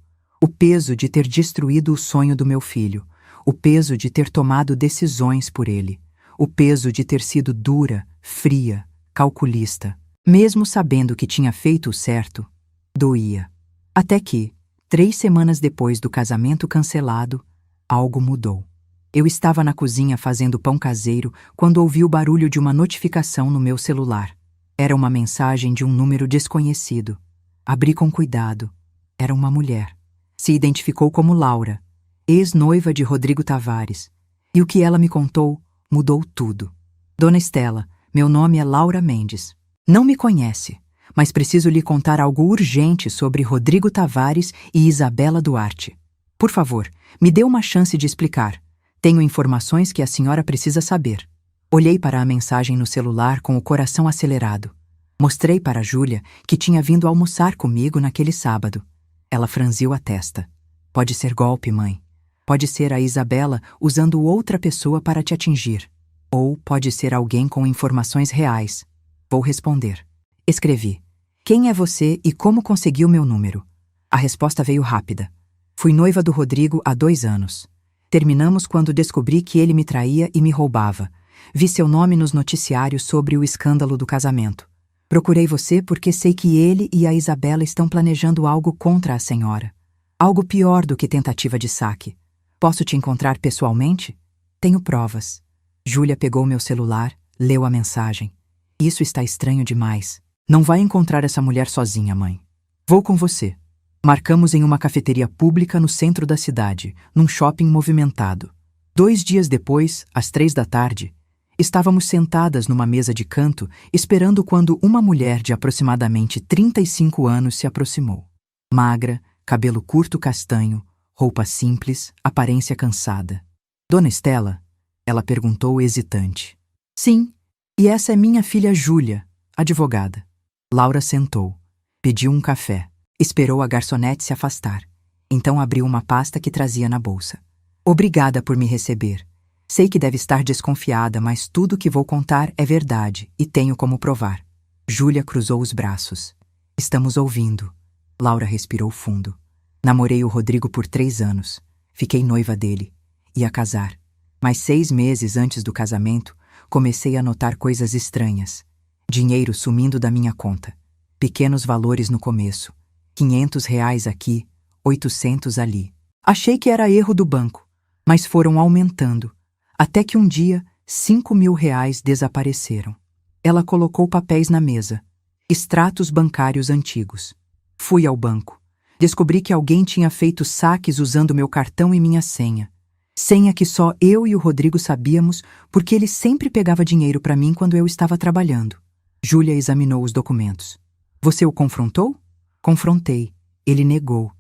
O peso de ter destruído o sonho do meu filho. O peso de ter tomado decisões por ele. O peso de ter sido dura, fria, calculista. Mesmo sabendo que tinha feito o certo, doía. Até que, 3 semanas depois do casamento cancelado, algo mudou. Eu estava na cozinha fazendo pão caseiro quando ouvi o barulho de uma notificação no meu celular. Era uma mensagem de um número desconhecido. Abri com cuidado. Era uma mulher. Se identificou como Laura, ex-noiva de Rodrigo Tavares. E o que ela me contou mudou tudo. "Dona Estela, meu nome é Laura Mendes. Não me conhece, mas preciso lhe contar algo urgente sobre Rodrigo Tavares e Isabela Duarte. Por favor, me dê uma chance de explicar. Tenho informações que a senhora precisa saber." Olhei para a mensagem no celular com o coração acelerado. Mostrei para Júlia que tinha vindo almoçar comigo naquele sábado. Ela franziu a testa. "Pode ser golpe, mãe. Pode ser a Isabela usando outra pessoa para te atingir. Ou pode ser alguém com informações reais. Vou responder." Escrevi: "Quem é você e como conseguiu meu número?" A resposta veio rápida. "Fui noiva do Rodrigo há 2 anos. Terminamos quando descobri que ele me traía e me roubava. Vi seu nome nos noticiários sobre o escândalo do casamento. Procurei você porque sei que ele e a Isabela estão planejando algo contra a senhora. Algo pior do que tentativa de saque. Posso te encontrar pessoalmente? Tenho provas." Júlia pegou meu celular, leu a mensagem. "Isso está estranho demais. Não vai encontrar essa mulher sozinha, mãe. Vou com você." Marcamos em uma cafeteria pública no centro da cidade, num shopping movimentado. 2 dias depois, às 3 da tarde, estávamos sentadas numa mesa de canto esperando quando uma mulher de aproximadamente 35 anos se aproximou. Magra, cabelo curto castanho, roupa simples, aparência cansada. Dona Estela? Ela perguntou hesitante. Sim, e essa é minha filha Júlia, advogada. Laura sentou, pediu um café, esperou a garçonete se afastar. Então abriu uma pasta que trazia na bolsa. Obrigada por me receber. Sei que deve estar desconfiada, mas tudo que vou contar é verdade e tenho como provar. Júlia cruzou os braços. Estamos ouvindo. Laura respirou fundo. Namorei o Rodrigo por 3 anos. Fiquei noiva dele. Ia casar. Mas 6 meses antes do casamento, comecei a notar coisas estranhas. Dinheiro sumindo da minha conta. Pequenos valores no começo. R$ 500 aqui, 800 ali. Achei que era erro do banco, mas foram aumentando. Até que um dia, R$ 5.000 desapareceram. Ela colocou papéis na mesa. Extratos bancários antigos. Fui ao banco. Descobri que alguém tinha feito saques usando meu cartão e minha senha. Senha que só eu e o Rodrigo sabíamos porque ele sempre pegava dinheiro para mim quando eu estava trabalhando. Júlia examinou os documentos. Você o confrontou? Confrontei. Ele negou.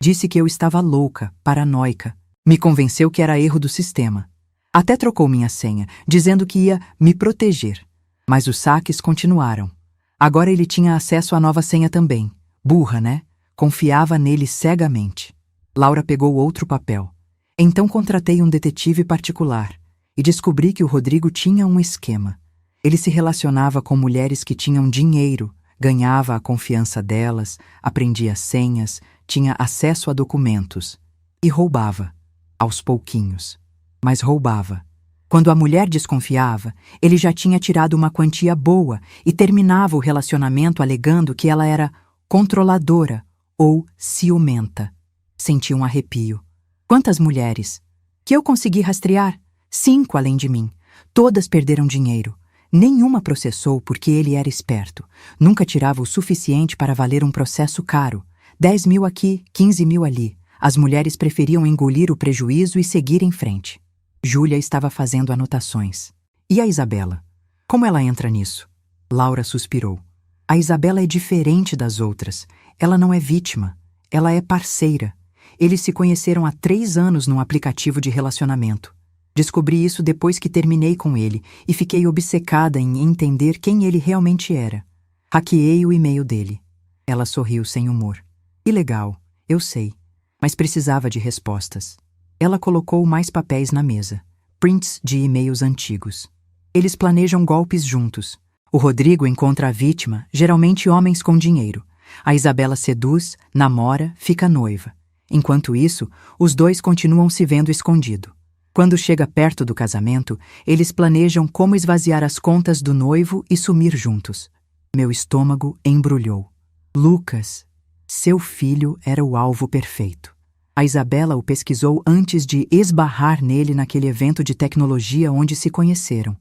Disse que eu estava louca, paranoica. Me convenceu que era erro do sistema. Até trocou minha senha, dizendo que ia me proteger. Mas os saques continuaram. Agora ele tinha acesso à nova senha também. Burra, né? Confiava nele cegamente. Laura pegou outro papel. Então contratei um detetive particular e descobri que o Rodrigo tinha um esquema. Ele se relacionava com mulheres que tinham dinheiro, ganhava a confiança delas, aprendia senhas, tinha acesso a documentos e roubava, aos pouquinhos. Mas roubava. Quando a mulher desconfiava, ele já tinha tirado uma quantia boa e terminava o relacionamento alegando que ela era controladora ou ciumenta. Senti um arrepio. Quantas mulheres? Que eu consegui rastrear? 5 além de mim. Todas perderam dinheiro. Nenhuma processou porque ele era esperto. Nunca tirava o suficiente para valer um processo caro. 10.000 aqui, 15.000 ali. As mulheres preferiam engolir o prejuízo e seguir em frente. Júlia estava fazendo anotações. E a Isabela? Como ela entra nisso? Laura suspirou. A Isabela é diferente das outras. Ela não é vítima. Ela é parceira. Eles se conheceram há 3 anos num aplicativo de relacionamento. Descobri isso depois que terminei com ele e fiquei obcecada em entender quem ele realmente era. Hackeei o e-mail dele. Ela sorriu sem humor. Ilegal, eu sei, mas precisava de respostas. Ela colocou mais papéis na mesa, prints de e-mails antigos. Eles planejam golpes juntos. O Rodrigo encontra a vítima, geralmente homens com dinheiro. A Isabela seduz, namora, fica noiva. Enquanto isso, os dois continuam se vendo escondido. Quando chega perto do casamento, eles planejam como esvaziar as contas do noivo e sumir juntos. Meu estômago embrulhou. Lucas, seu filho era o alvo perfeito. A Isabela o pesquisou antes de esbarrar nele naquele evento de tecnologia onde se conheceram.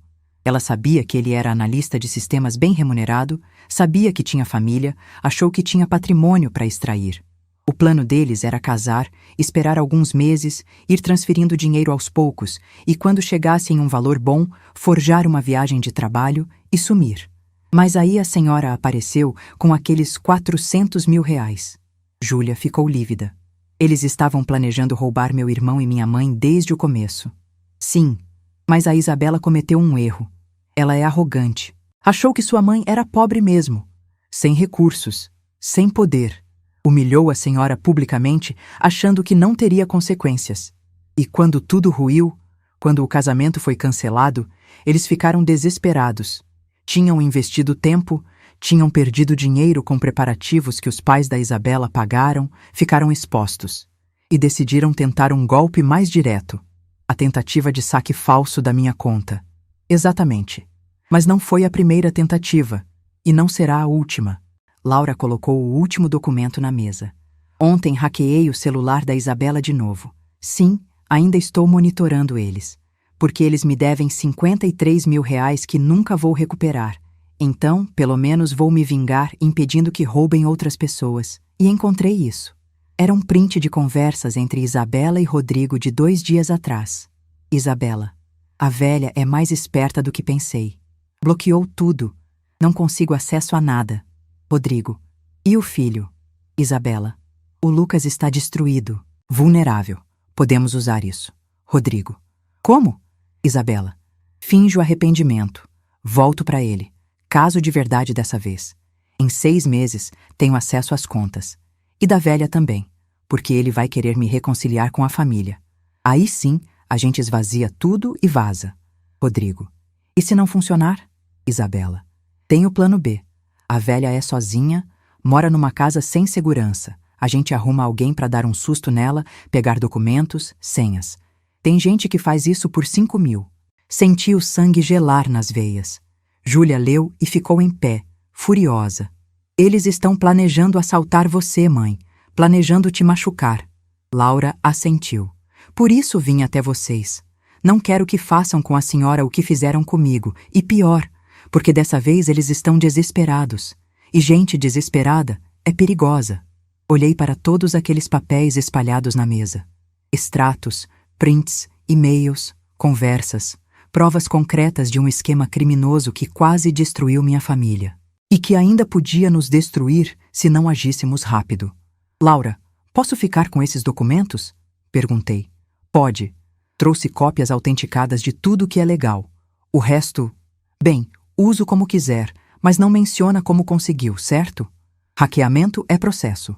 Ela sabia que ele era analista de sistemas bem remunerado, sabia que tinha família, achou que tinha patrimônio para extrair. O plano deles era casar, esperar alguns meses, ir transferindo dinheiro aos poucos e, quando chegasse em um valor bom, forjar uma viagem de trabalho e sumir. Mas aí a senhora apareceu com aqueles R$ 400.000. Júlia ficou lívida. Eles estavam planejando roubar meu irmão e minha mãe desde o começo. Sim, mas a Isabela cometeu um erro. Ela é arrogante. Achou que sua mãe era pobre mesmo, sem recursos, sem poder. Humilhou a senhora publicamente, achando que não teria consequências. E quando tudo ruiu, quando o casamento foi cancelado, eles ficaram desesperados. Tinham investido tempo, tinham perdido dinheiro com preparativos que os pais da Isabela pagaram, ficaram expostos. E decidiram tentar um golpe mais direto. A tentativa de saque falso da minha conta. Exatamente. Mas não foi a primeira tentativa, e não será a última. Laura colocou o último documento na mesa. Ontem hackeei o celular da Isabela de novo. Sim, ainda estou monitorando eles. Porque eles me devem R$ 53.000 que nunca vou recuperar. Então, pelo menos vou me vingar impedindo que roubem outras pessoas. E encontrei isso. Era um print de conversas entre Isabela e Rodrigo de 2 dias atrás. Isabela. A velha é mais esperta do que pensei. Bloqueou tudo. Não consigo acesso a nada. Rodrigo. E o filho? Isabela. O Lucas está destruído. Vulnerável. Podemos usar isso. Rodrigo. Como? Isabela. Finjo arrependimento. Volto para ele. Caso de verdade dessa vez. Em 6 meses, tenho acesso às contas. E da velha também, porque ele vai querer me reconciliar com a família. Aí sim, a gente esvazia tudo e vaza. Rodrigo. E se não funcionar? Isabela. Tem o plano B. A velha é sozinha, mora numa casa sem segurança. A gente arruma alguém para dar um susto nela, pegar documentos, senhas. Tem gente que faz isso por 5 mil. Senti o sangue gelar nas veias. Júlia leu e ficou em pé, furiosa. Eles estão planejando assaltar você, mãe. Planejando te machucar. Laura assentiu. Por isso vim até vocês. Não quero que façam com a senhora o que fizeram comigo. E pior, porque dessa vez eles estão desesperados. E gente desesperada é perigosa. Olhei para todos aqueles papéis espalhados na mesa. Extratos, prints, e-mails, conversas, provas concretas de um esquema criminoso que quase destruiu minha família. E que ainda podia nos destruir se não agíssemos rápido. Laura, posso ficar com esses documentos? Perguntei. Pode. Trouxe cópias autenticadas de tudo que é legal. O resto... Bem, uso como quiser, mas não menciona como conseguiu, certo? Hackeamento é processo.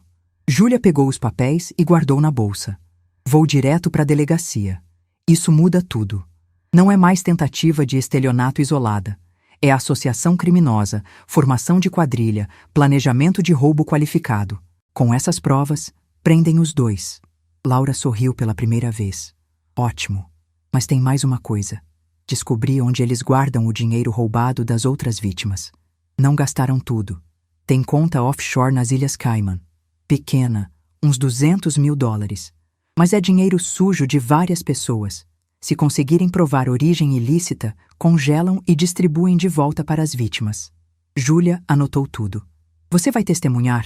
Júlia pegou os papéis e guardou na bolsa. Vou direto para a delegacia. Isso muda tudo. Não é mais tentativa de estelionato isolada. É associação criminosa, formação de quadrilha, planejamento de roubo qualificado. Com essas provas, prendem os 2. Laura sorriu pela primeira vez. Ótimo. Mas tem mais uma coisa. Descobri onde eles guardam o dinheiro roubado das outras vítimas. Não gastaram tudo. Tem conta offshore nas Ilhas Cayman. Pequena, uns 200 mil dólares. Mas é dinheiro sujo de várias pessoas. Se conseguirem provar origem ilícita, congelam e distribuem de volta para as vítimas. Júlia anotou tudo. Você vai testemunhar?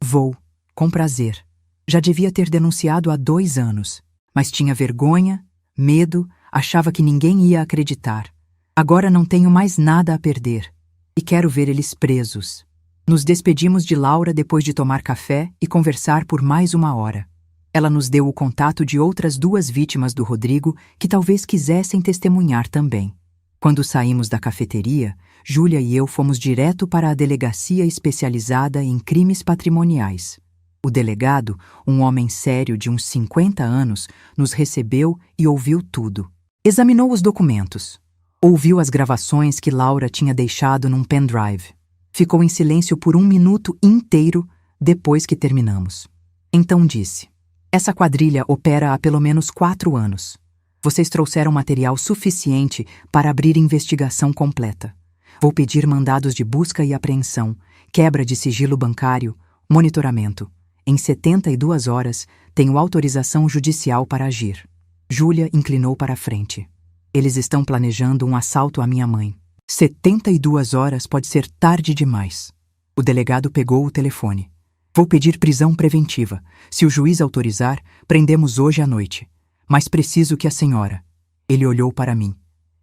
Vou, com prazer. Já devia ter denunciado há 2 anos, mas tinha vergonha, medo, achava que ninguém ia acreditar. Agora não tenho mais nada a perder e quero ver eles presos. Nos despedimos de Laura depois de tomar café e conversar por mais 1 hora. Ela nos deu o contato de outras 2 vítimas do Rodrigo que talvez quisessem testemunhar também. Quando saímos da cafeteria, Júlia e eu fomos direto para a delegacia especializada em crimes patrimoniais. O delegado, um homem sério de uns 50 anos, nos recebeu e ouviu tudo. Examinou os documentos. Ouviu as gravações que Laura tinha deixado num pendrive. Ficou em silêncio por 1 minuto inteiro depois que terminamos. Então disse: essa quadrilha opera há pelo menos 4 anos. Vocês trouxeram material suficiente para abrir investigação completa. Vou pedir mandados de busca e apreensão, quebra de sigilo bancário, monitoramento. Em 72 horas, tenho autorização judicial para agir. Júlia inclinou para a frente. Eles estão planejando um assalto à minha mãe. 72 horas pode ser tarde demais. O delegado pegou o telefone. Vou pedir prisão preventiva. Se o juiz autorizar, prendemos hoje à noite. Mas preciso que a senhora... Ele olhou para mim.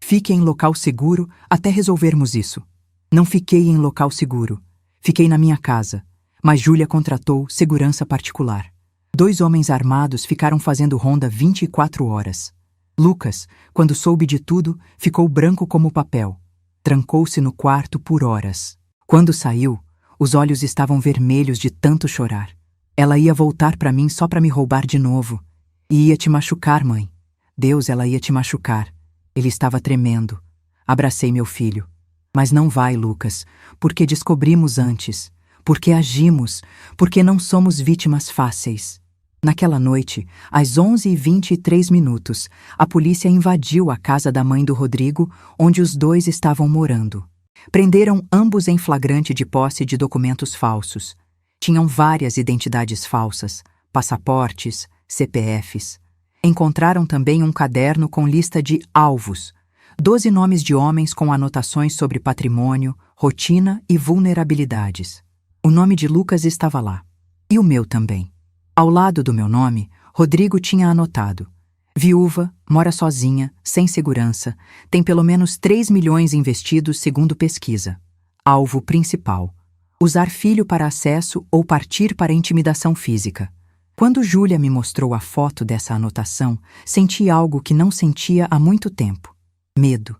Fique em local seguro até resolvermos isso. Não fiquei em local seguro. Fiquei na minha casa. Mas Júlia contratou segurança particular. 2 homens armados ficaram fazendo ronda 24 horas. Lucas, quando soube de tudo, ficou branco como papel. Trancou-se no quarto por horas. Quando saiu, os olhos estavam vermelhos de tanto chorar. Ela ia voltar para mim só para me roubar de novo. E ia te machucar, mãe. Deus, ela ia te machucar. Ele estava tremendo. Abracei meu filho. Mas não vai, Lucas, porque descobrimos antes. Porque agimos. Porque não somos vítimas fáceis. Naquela noite, às 11h23, a polícia invadiu a casa da mãe do Rodrigo, onde os 2 estavam morando. Prenderam ambos em flagrante de posse de documentos falsos. Tinham várias identidades falsas, passaportes, CPFs. Encontraram também um caderno com lista de alvos, 12 nomes de homens com anotações sobre patrimônio, rotina e vulnerabilidades. O nome de Lucas estava lá. E o meu também. Ao lado do meu nome, Rodrigo tinha anotado: Viúva, mora sozinha, sem segurança, tem pelo menos 3 milhões investidos segundo pesquisa. Alvo principal: usar filho para acesso ou partir para intimidação física. Quando Júlia me mostrou a foto dessa anotação, senti algo que não sentia há muito tempo. Medo.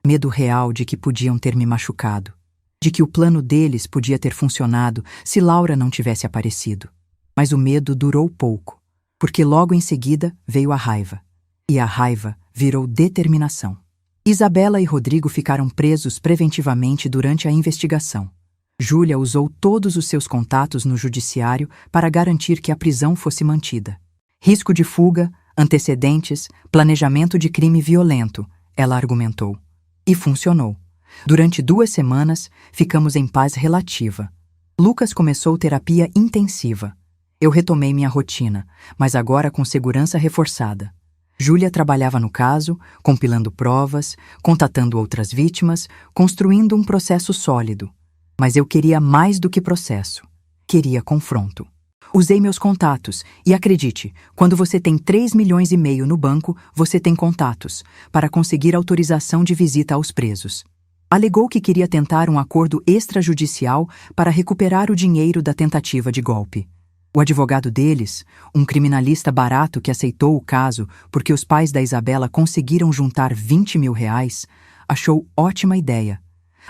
Medo real de que podiam ter me machucado. De que o plano deles podia ter funcionado se Laura não tivesse aparecido. Mas o medo durou pouco, porque logo em seguida veio a raiva. E a raiva virou determinação. Isabela e Rodrigo ficaram presos preventivamente durante a investigação. Júlia usou todos os seus contatos no judiciário para garantir que a prisão fosse mantida. Risco de fuga, antecedentes, planejamento de crime violento, ela argumentou. E funcionou. Durante 2 semanas, ficamos em paz relativa. Lucas começou terapia intensiva. Eu retomei minha rotina, mas agora com segurança reforçada. Júlia trabalhava no caso, compilando provas, contatando outras vítimas, construindo um processo sólido. Mas eu queria mais do que processo. Queria confronto. Usei meus contatos e, acredite, quando você tem 3,5 milhões no banco, você tem contatos para conseguir autorização de visita aos presos. Alegou que queria tentar um acordo extrajudicial para recuperar o dinheiro da tentativa de golpe. O advogado deles, um criminalista barato que aceitou o caso porque os pais da Isabela conseguiram juntar 20 mil reais, achou ótima ideia.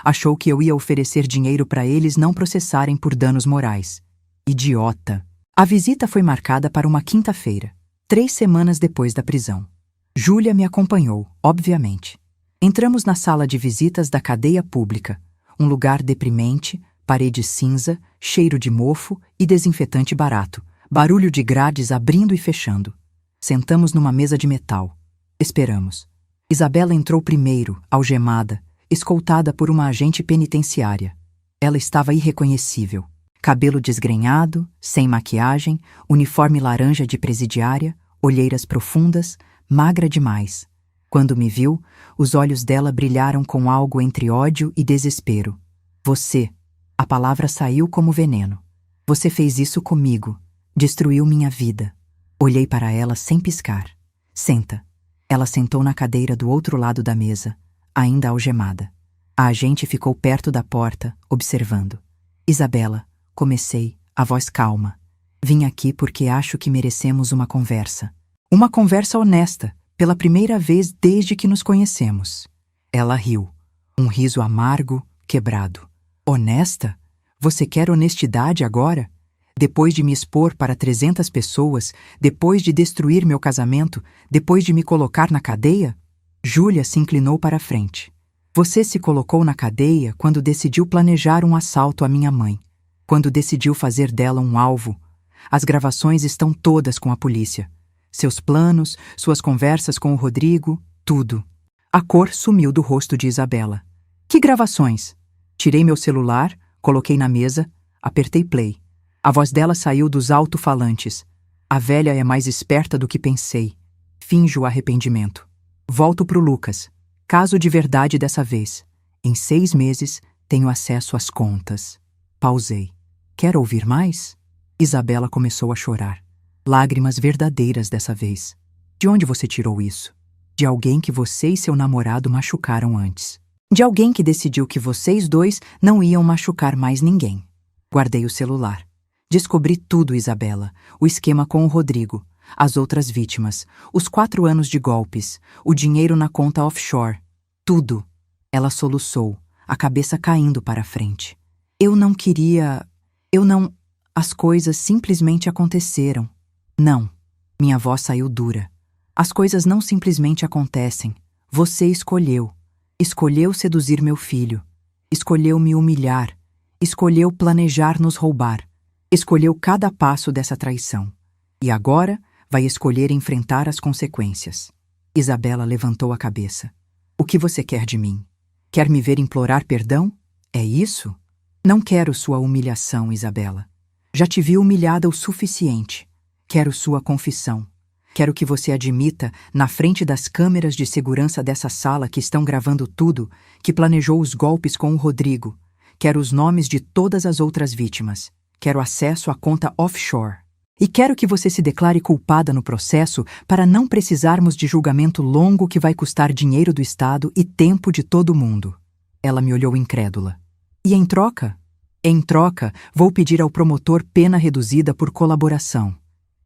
Achou que eu ia oferecer dinheiro para eles não processarem por danos morais. Idiota! A visita foi marcada para uma quinta-feira, 3 semanas depois da prisão. Júlia me acompanhou, obviamente. Entramos na sala de visitas da cadeia pública, um lugar deprimente, parede cinza, cheiro de mofo e desinfetante barato, barulho de grades abrindo e fechando. Sentamos numa mesa de metal. Esperamos. Isabela entrou primeiro, algemada, escoltada por uma agente penitenciária. Ela estava irreconhecível. Cabelo desgrenhado, sem maquiagem, uniforme laranja de presidiária, olheiras profundas, magra demais. Quando me viu, os olhos dela brilharam com algo entre ódio e desespero. Você. A palavra saiu como veneno. Você fez isso comigo. Destruiu minha vida. Olhei para ela sem piscar. Senta. Ela sentou na cadeira do outro lado da mesa, ainda algemada. A agente ficou perto da porta, observando. Isabela, comecei, a voz calma. Vim aqui porque acho que merecemos uma conversa. Uma conversa honesta, pela primeira vez desde que nos conhecemos. Ela riu. Um riso amargo, quebrado. Honesta? Você quer honestidade agora? Depois de me expor para 300 pessoas, depois de destruir meu casamento, depois de me colocar na cadeia? Júlia se inclinou para a frente. Você se colocou na cadeia quando decidiu planejar um assalto à minha mãe. Quando decidiu fazer dela um alvo. As gravações estão todas com a polícia. Seus planos, suas conversas com o Rodrigo, tudo. A cor sumiu do rosto de Isabela. Que gravações? Tirei meu celular, coloquei na mesa, apertei play. A voz dela saiu dos alto-falantes. A velha é mais esperta do que pensei. Finjo arrependimento. Volto pro Lucas. Caso de verdade dessa vez. Em 6 meses, tenho acesso às contas. Pausei. Quer ouvir mais? Isabela começou a chorar. Lágrimas verdadeiras dessa vez. De onde você tirou isso? De alguém que você e seu namorado machucaram antes. De alguém que decidiu que vocês dois não iam machucar mais ninguém. Guardei o celular. Descobri tudo, Isabela. O esquema com o Rodrigo. As outras vítimas. Os 4 anos de golpes. O dinheiro na conta offshore. Tudo. Ela soluçou, a cabeça caindo para a frente. Eu não queria... As coisas simplesmente aconteceram. Não. Minha voz saiu dura. As coisas não simplesmente acontecem. Você escolheu. Escolheu seduzir meu filho. Escolheu me humilhar. Escolheu planejar nos roubar. Escolheu cada passo dessa traição. E agora vai escolher enfrentar as consequências. Isabela levantou a cabeça. O que você quer de mim? Quer me ver implorar perdão? É isso? Não quero sua humilhação, Isabela. Já te vi humilhada o suficiente. Quero sua confissão. Quero que você admita, na frente das câmeras de segurança dessa sala que estão gravando tudo, que planejou os golpes com o Rodrigo. Quero os nomes de todas as outras vítimas. Quero acesso à conta offshore. E quero que você se declare culpada no processo para não precisarmos de julgamento longo que vai custar dinheiro do Estado e tempo de todo mundo. Ela me olhou incrédula. E em troca? Em troca, vou pedir ao promotor pena reduzida por colaboração.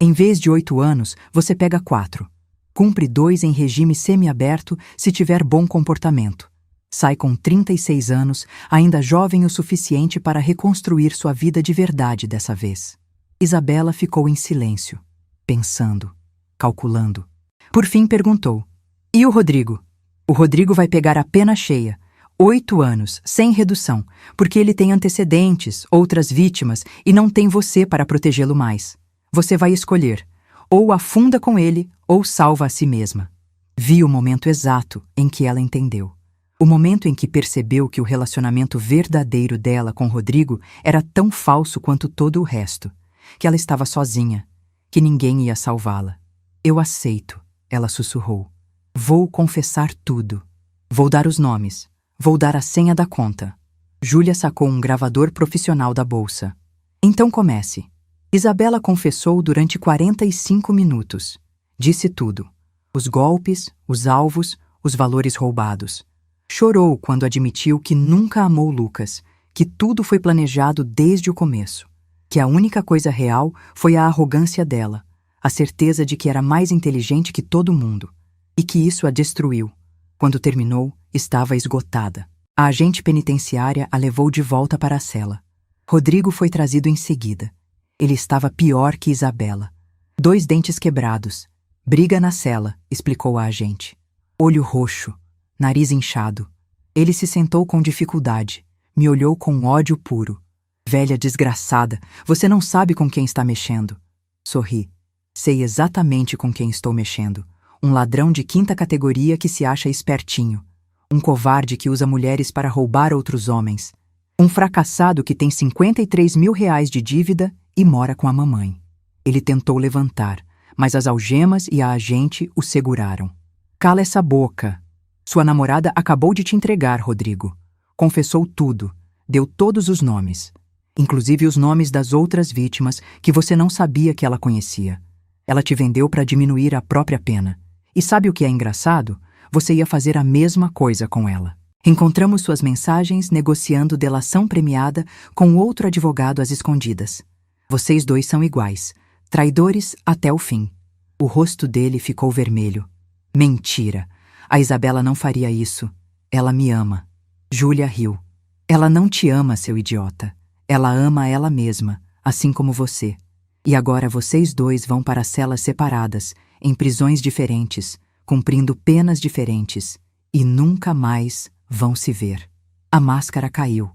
Em vez de 8 anos, você pega 4. Cumpre 2 em regime semiaberto se tiver bom comportamento. Sai com 36 anos, ainda jovem o suficiente para reconstruir sua vida de verdade dessa vez. Isabela ficou em silêncio, pensando, calculando. Por fim perguntou: e o Rodrigo? O Rodrigo vai pegar a pena cheia, 8 anos, sem redução, porque ele tem antecedentes, outras vítimas, e não tem você para protegê-lo mais. Você vai escolher, ou afunda com ele, ou salva a si mesma. Vi o momento exato em que ela entendeu. O momento em que percebeu que o relacionamento verdadeiro dela com Rodrigo era tão falso quanto todo o resto, que ela estava sozinha, que ninguém ia salvá-la. Eu aceito, ela sussurrou. Vou confessar tudo. Vou dar os nomes. Vou dar a senha da conta. Júlia sacou um gravador profissional da bolsa. Então comece. Isabela confessou durante 45 minutos. Disse tudo. Os golpes, os alvos, os valores roubados. Chorou quando admitiu que nunca amou Lucas, que tudo foi planejado desde o começo, que a única coisa real foi a arrogância dela, a certeza de que era mais inteligente que todo mundo, e que isso a destruiu. Quando terminou, estava esgotada. A agente penitenciária a levou de volta para a cela. Rodrigo foi trazido em seguida. Ele estava pior que Isabela. 2 dentes quebrados. Briga na cela, explicou a agente. Olho roxo. Nariz inchado. Ele se sentou com dificuldade. Me olhou com ódio puro. Velha desgraçada, você não sabe com quem está mexendo. Sorri. Sei exatamente com quem estou mexendo. Um ladrão de 5ª categoria que se acha espertinho. Um covarde que usa mulheres para roubar outros homens. Um fracassado que tem 53 mil reais de dívida e mora com a mamãe. Ele tentou levantar, mas as algemas e a agente o seguraram. Cala essa boca. Sua namorada acabou de te entregar, Rodrigo. Confessou tudo. Deu todos os nomes. Inclusive os nomes das outras vítimas que você não sabia que ela conhecia. Ela te vendeu para diminuir a própria pena. E sabe o que é engraçado? Você ia fazer a mesma coisa com ela. Encontramos suas mensagens negociando delação premiada com outro advogado às escondidas. Vocês 2 são iguais. Traidores até o fim. O rosto dele ficou vermelho. Mentira. A Isabela não faria isso. Ela me ama. Júlia riu. Ela não te ama, seu idiota. Ela ama ela mesma, assim como você. E agora vocês 2 vão para celas separadas, em prisões diferentes, cumprindo penas diferentes, e nunca mais vão se ver. A máscara caiu.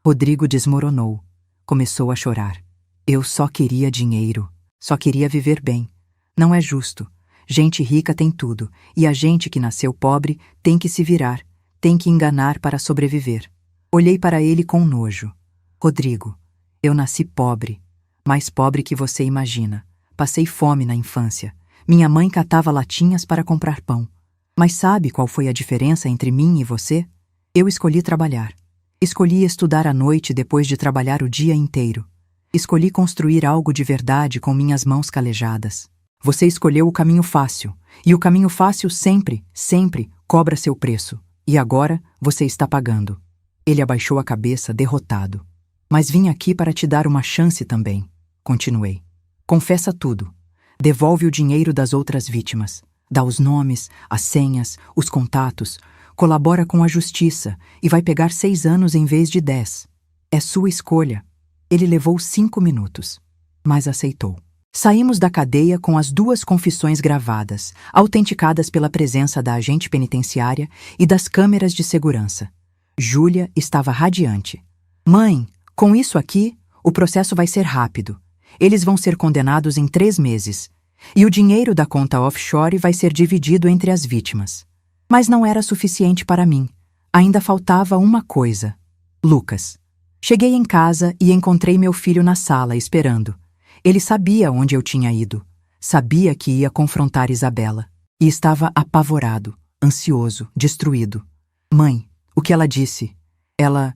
Rodrigo desmoronou. Começou a chorar. Eu só queria dinheiro. Só queria viver bem. Não é justo. Gente rica tem tudo, e a gente que nasceu pobre tem que se virar, tem que enganar para sobreviver. Olhei para ele com nojo. Rodrigo, eu nasci pobre, mais pobre que você imagina. Passei fome na infância. Minha mãe catava latinhas para comprar pão. Mas sabe qual foi a diferença entre mim e você? Eu escolhi trabalhar. Escolhi estudar à noite depois de trabalhar o dia inteiro. Escolhi construir algo de verdade com minhas mãos calejadas. Você escolheu o caminho fácil, e o caminho fácil sempre, sempre cobra seu preço. E agora você está pagando. Ele abaixou a cabeça, derrotado. Mas vim aqui para te dar uma chance também, continuei. Confessa tudo. Devolve o dinheiro das outras vítimas. Dá os nomes, as senhas, os contatos. Colabora com a justiça e vai pegar 6 anos em vez de 10. É sua escolha. Ele levou 5 minutos, mas aceitou. Saímos da cadeia com as 2 confissões gravadas, autenticadas pela presença da agente penitenciária e das câmeras de segurança. Júlia estava radiante. Mãe, com isso aqui, o processo vai ser rápido. Eles vão ser condenados em 3 meses. E o dinheiro da conta offshore vai ser dividido entre as vítimas. Mas não era suficiente para mim. Ainda faltava uma coisa. Lucas. Cheguei em casa e encontrei meu filho na sala, esperando. Ele sabia onde eu tinha ido. Sabia que ia confrontar Isabela. E estava apavorado, ansioso, destruído. Mãe, o que ela disse? Ela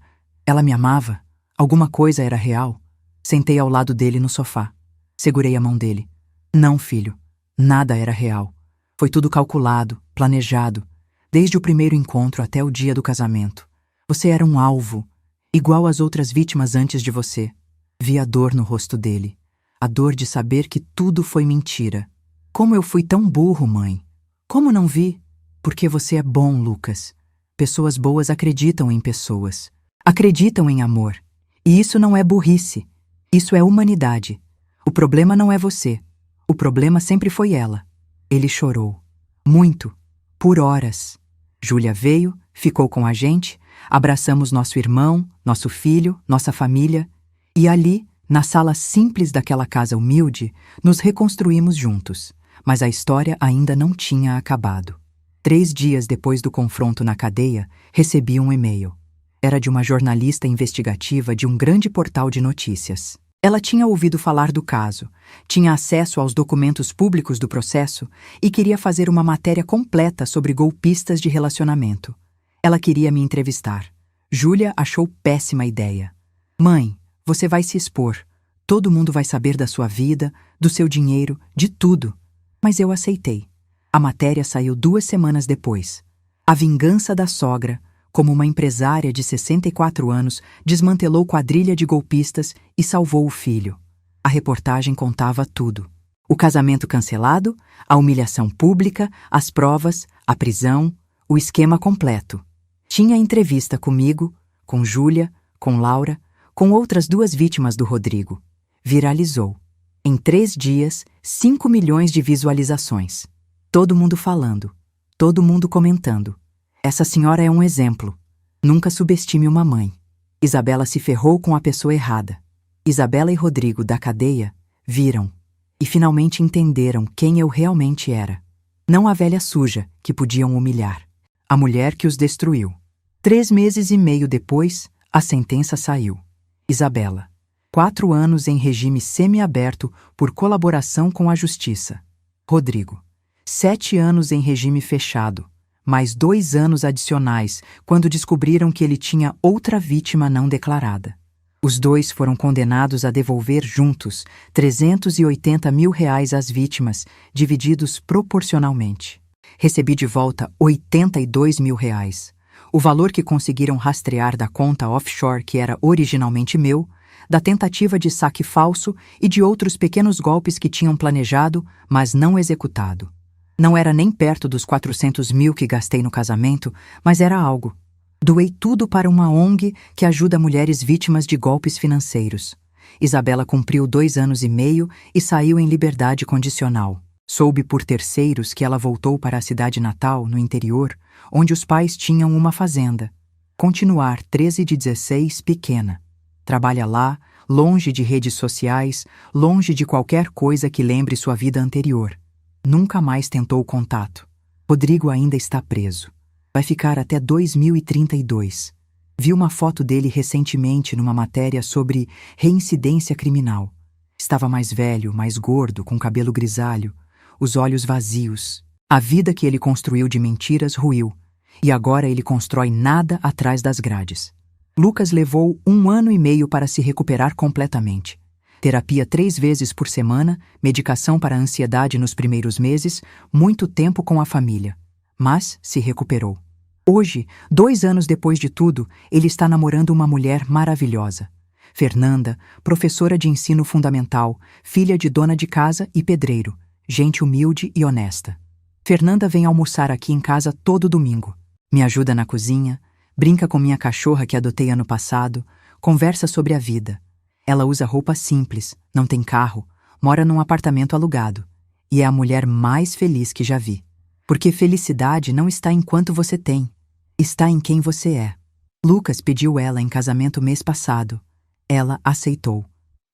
me amava? Alguma coisa era real? Sentei ao lado dele no sofá. Segurei a mão dele. Não, filho. Nada era real. Foi tudo calculado, planejado, desde o primeiro encontro até o dia do casamento. Você era um alvo, igual às outras vítimas antes de você. Vi a dor no rosto dele. A dor de saber que tudo foi mentira. Como eu fui tão burro, mãe? Como não vi? Porque você é bom, Lucas. Pessoas boas acreditam em pessoas. Acreditam em amor. E isso não é burrice. Isso é humanidade. O problema não é você. O problema sempre foi ela. Ele chorou. Muito. Por horas. Júlia veio, ficou com a gente, abraçamos nosso irmão, nosso filho, nossa família, e ali, na sala simples daquela casa humilde, nos reconstruímos juntos. Mas a história ainda não tinha acabado. 3 dias depois do confronto na cadeia, recebi um e-mail. Era de uma jornalista investigativa de um grande portal de notícias. Ela tinha ouvido falar do caso, tinha acesso aos documentos públicos do processo e queria fazer uma matéria completa sobre golpistas de relacionamento. Ela queria me entrevistar. Júlia achou péssima ideia. Mãe, você vai se expor. Todo mundo vai saber da sua vida, do seu dinheiro, de tudo. Mas eu aceitei. A matéria saiu 2 semanas depois. A vingança da sogra, como uma empresária de 64 anos, desmantelou quadrilha de golpistas e salvou o filho. A reportagem contava tudo. O casamento cancelado, a humilhação pública, as provas, a prisão, o esquema completo. Tinha entrevista comigo, com Júlia, com Laura, com outras 2 vítimas do Rodrigo. Viralizou. Em 3 dias, 5 milhões de visualizações. Todo mundo falando, todo mundo comentando. Essa senhora é um exemplo. Nunca subestime uma mãe. Isabela se ferrou com a pessoa errada. Isabela e Rodrigo, da cadeia, viram e finalmente entenderam quem eu realmente era. Não a velha suja que podiam humilhar. A mulher que os destruiu. 3 meses e meio depois, a sentença saiu. Isabela. 4 anos em regime semiaberto por colaboração com a justiça. Rodrigo. 7 anos em regime fechado, mais 2 anos adicionais quando descobriram que ele tinha outra vítima não declarada. Os 2 foram condenados a devolver juntos R$380 mil às vítimas, divididos proporcionalmente. Recebi de volta R$82 mil. O valor que conseguiram rastrear da conta offshore que era originalmente meu, da tentativa de saque falso e de outros pequenos golpes que tinham planejado, mas não executado. Não era nem perto dos 400 mil que gastei no casamento, mas era algo. Doei tudo para uma ONG que ajuda mulheres vítimas de golpes financeiros. Isabela cumpriu 2 anos e meio e saiu em liberdade condicional. Soube por terceiros que ela voltou para a cidade natal, no interior, onde os pais tinham uma fazenda. Continuar 13 de 16, pequena. Trabalha lá, longe de redes sociais, longe de qualquer coisa que lembre sua vida anterior. Nunca mais tentou contato. Rodrigo ainda está preso. Vai ficar até 2032. Vi uma foto dele recentemente numa matéria sobre reincidência criminal. Estava mais velho, mais gordo, com cabelo grisalho, os olhos vazios. A vida que ele construiu de mentiras ruiu, e agora ele constrói nada atrás das grades. Lucas levou 1 ano e meio para se recuperar completamente. Terapia 3 vezes por semana, medicação para a ansiedade nos primeiros meses, muito tempo com a família. Mas se recuperou. Hoje, 2 anos depois de tudo, ele está namorando uma mulher maravilhosa. Fernanda, professora de ensino fundamental, filha de dona de casa e pedreiro, gente humilde e honesta. Fernanda vem almoçar aqui em casa todo domingo. Me ajuda na cozinha, brinca com minha cachorra que adotei ano passado, conversa sobre a vida. Ela usa roupa simples, não tem carro, mora num apartamento alugado. E é a mulher mais feliz que já vi. Porque felicidade não está em quanto você tem, está em quem você é. Lucas pediu ela em casamento mês passado. Ela aceitou.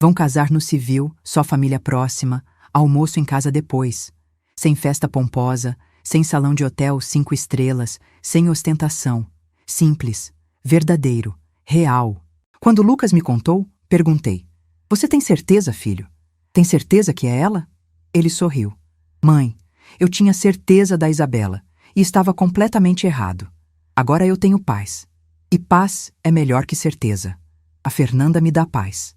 Vão casar no civil, só família próxima, almoço em casa depois. Sem festa pomposa, sem salão de hotel 5 estrelas, sem ostentação. Simples, verdadeiro, real. Quando Lucas me contou, perguntei: "Você tem certeza, filho? Tem certeza que é ela?" Ele sorriu. "Mãe, eu tinha certeza da Isabela e estava completamente errado. Agora eu tenho paz. E paz é melhor que certeza. A Fernanda me dá paz."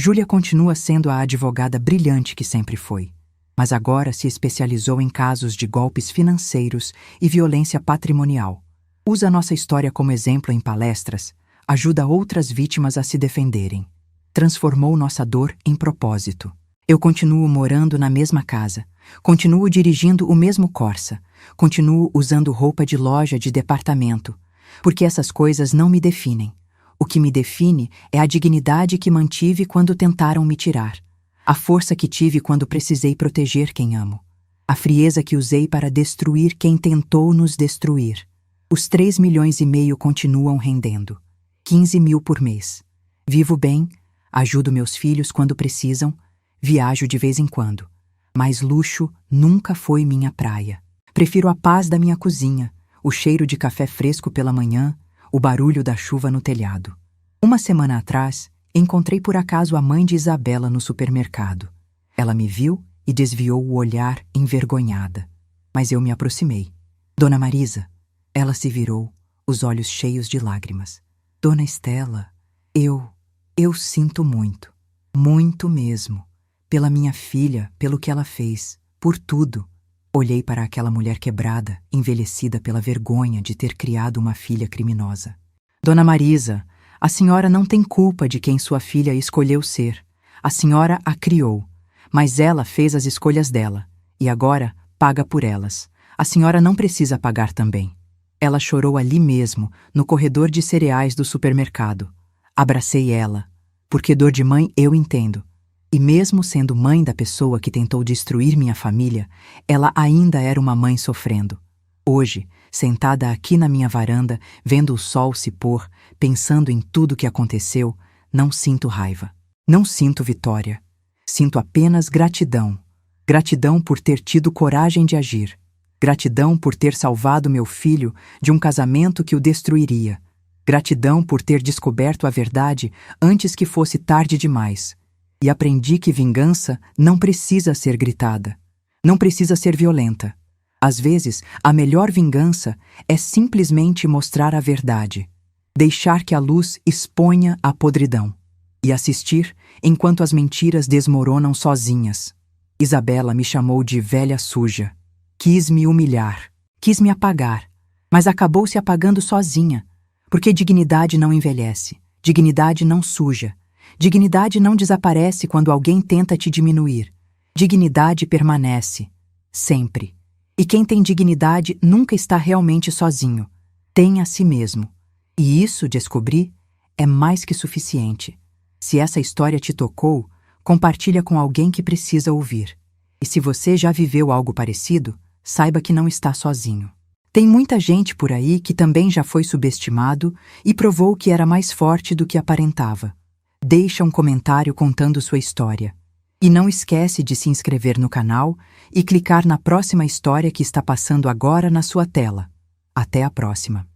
Júlia continua sendo a advogada brilhante que sempre foi, mas agora se especializou em casos de golpes financeiros e violência patrimonial. Usa nossa história como exemplo em palestras, ajuda outras vítimas a se defenderem. Transformou nossa dor em propósito. Eu continuo morando na mesma casa, continuo dirigindo o mesmo Corsa, continuo usando roupa de loja de departamento, porque essas coisas não me definem. O que me define é a dignidade que mantive quando tentaram me tirar, a força que tive quando precisei proteger quem amo, a frieza que usei para destruir quem tentou nos destruir. Os 3,5 milhões continuam rendendo, 15 mil por mês. Vivo bem, ajudo meus filhos quando precisam, viajo de vez em quando, mas luxo nunca foi minha praia. Prefiro a paz da minha cozinha, o cheiro de café fresco pela manhã, o barulho da chuva no telhado. Uma semana atrás, encontrei por acaso a mãe de Isabela no supermercado. Ela me viu e desviou o olhar envergonhada. Mas eu me aproximei. Dona Marisa. Ela se virou, os olhos cheios de lágrimas. Dona Estela, eu sinto muito. Muito mesmo. Pela minha filha, pelo que ela fez, por tudo. Olhei para aquela mulher quebrada, envelhecida pela vergonha de ter criado uma filha criminosa. Dona Marisa, a senhora não tem culpa de quem sua filha escolheu ser. A senhora a criou, mas ela fez as escolhas dela, e agora paga por elas. A senhora não precisa pagar também. Ela chorou ali mesmo, no corredor de cereais do supermercado. Abracei ela, porque dor de mãe eu entendo. E mesmo sendo mãe da pessoa que tentou destruir minha família, ela ainda era uma mãe sofrendo. Hoje, sentada aqui na minha varanda, vendo o sol se pôr, pensando em tudo que aconteceu, não sinto raiva. Não sinto vitória. Sinto apenas gratidão. Gratidão por ter tido coragem de agir. Gratidão por ter salvado meu filho de um casamento que o destruiria. Gratidão por ter descoberto a verdade antes que fosse tarde demais. E aprendi que vingança não precisa ser gritada. Não precisa ser violenta. Às vezes, a melhor vingança é simplesmente mostrar a verdade. Deixar que a luz exponha a podridão. E assistir enquanto as mentiras desmoronam sozinhas. Isabela me chamou de velha suja. Quis me humilhar. Quis me apagar. Mas acabou se apagando sozinha. Porque dignidade não envelhece. Dignidade não suja. Dignidade não desaparece quando alguém tenta te diminuir. Dignidade permanece. Sempre. E quem tem dignidade nunca está realmente sozinho. Tem a si mesmo. E isso, descobri, é mais que suficiente. Se essa história te tocou, compartilha com alguém que precisa ouvir. E se você já viveu algo parecido, saiba que não está sozinho. Tem muita gente por aí que também já foi subestimado e provou que era mais forte do que aparentava. Deixa um comentário contando sua história. E não esquece de se inscrever no canal e clicar na próxima história que está passando agora na sua tela. Até a próxima!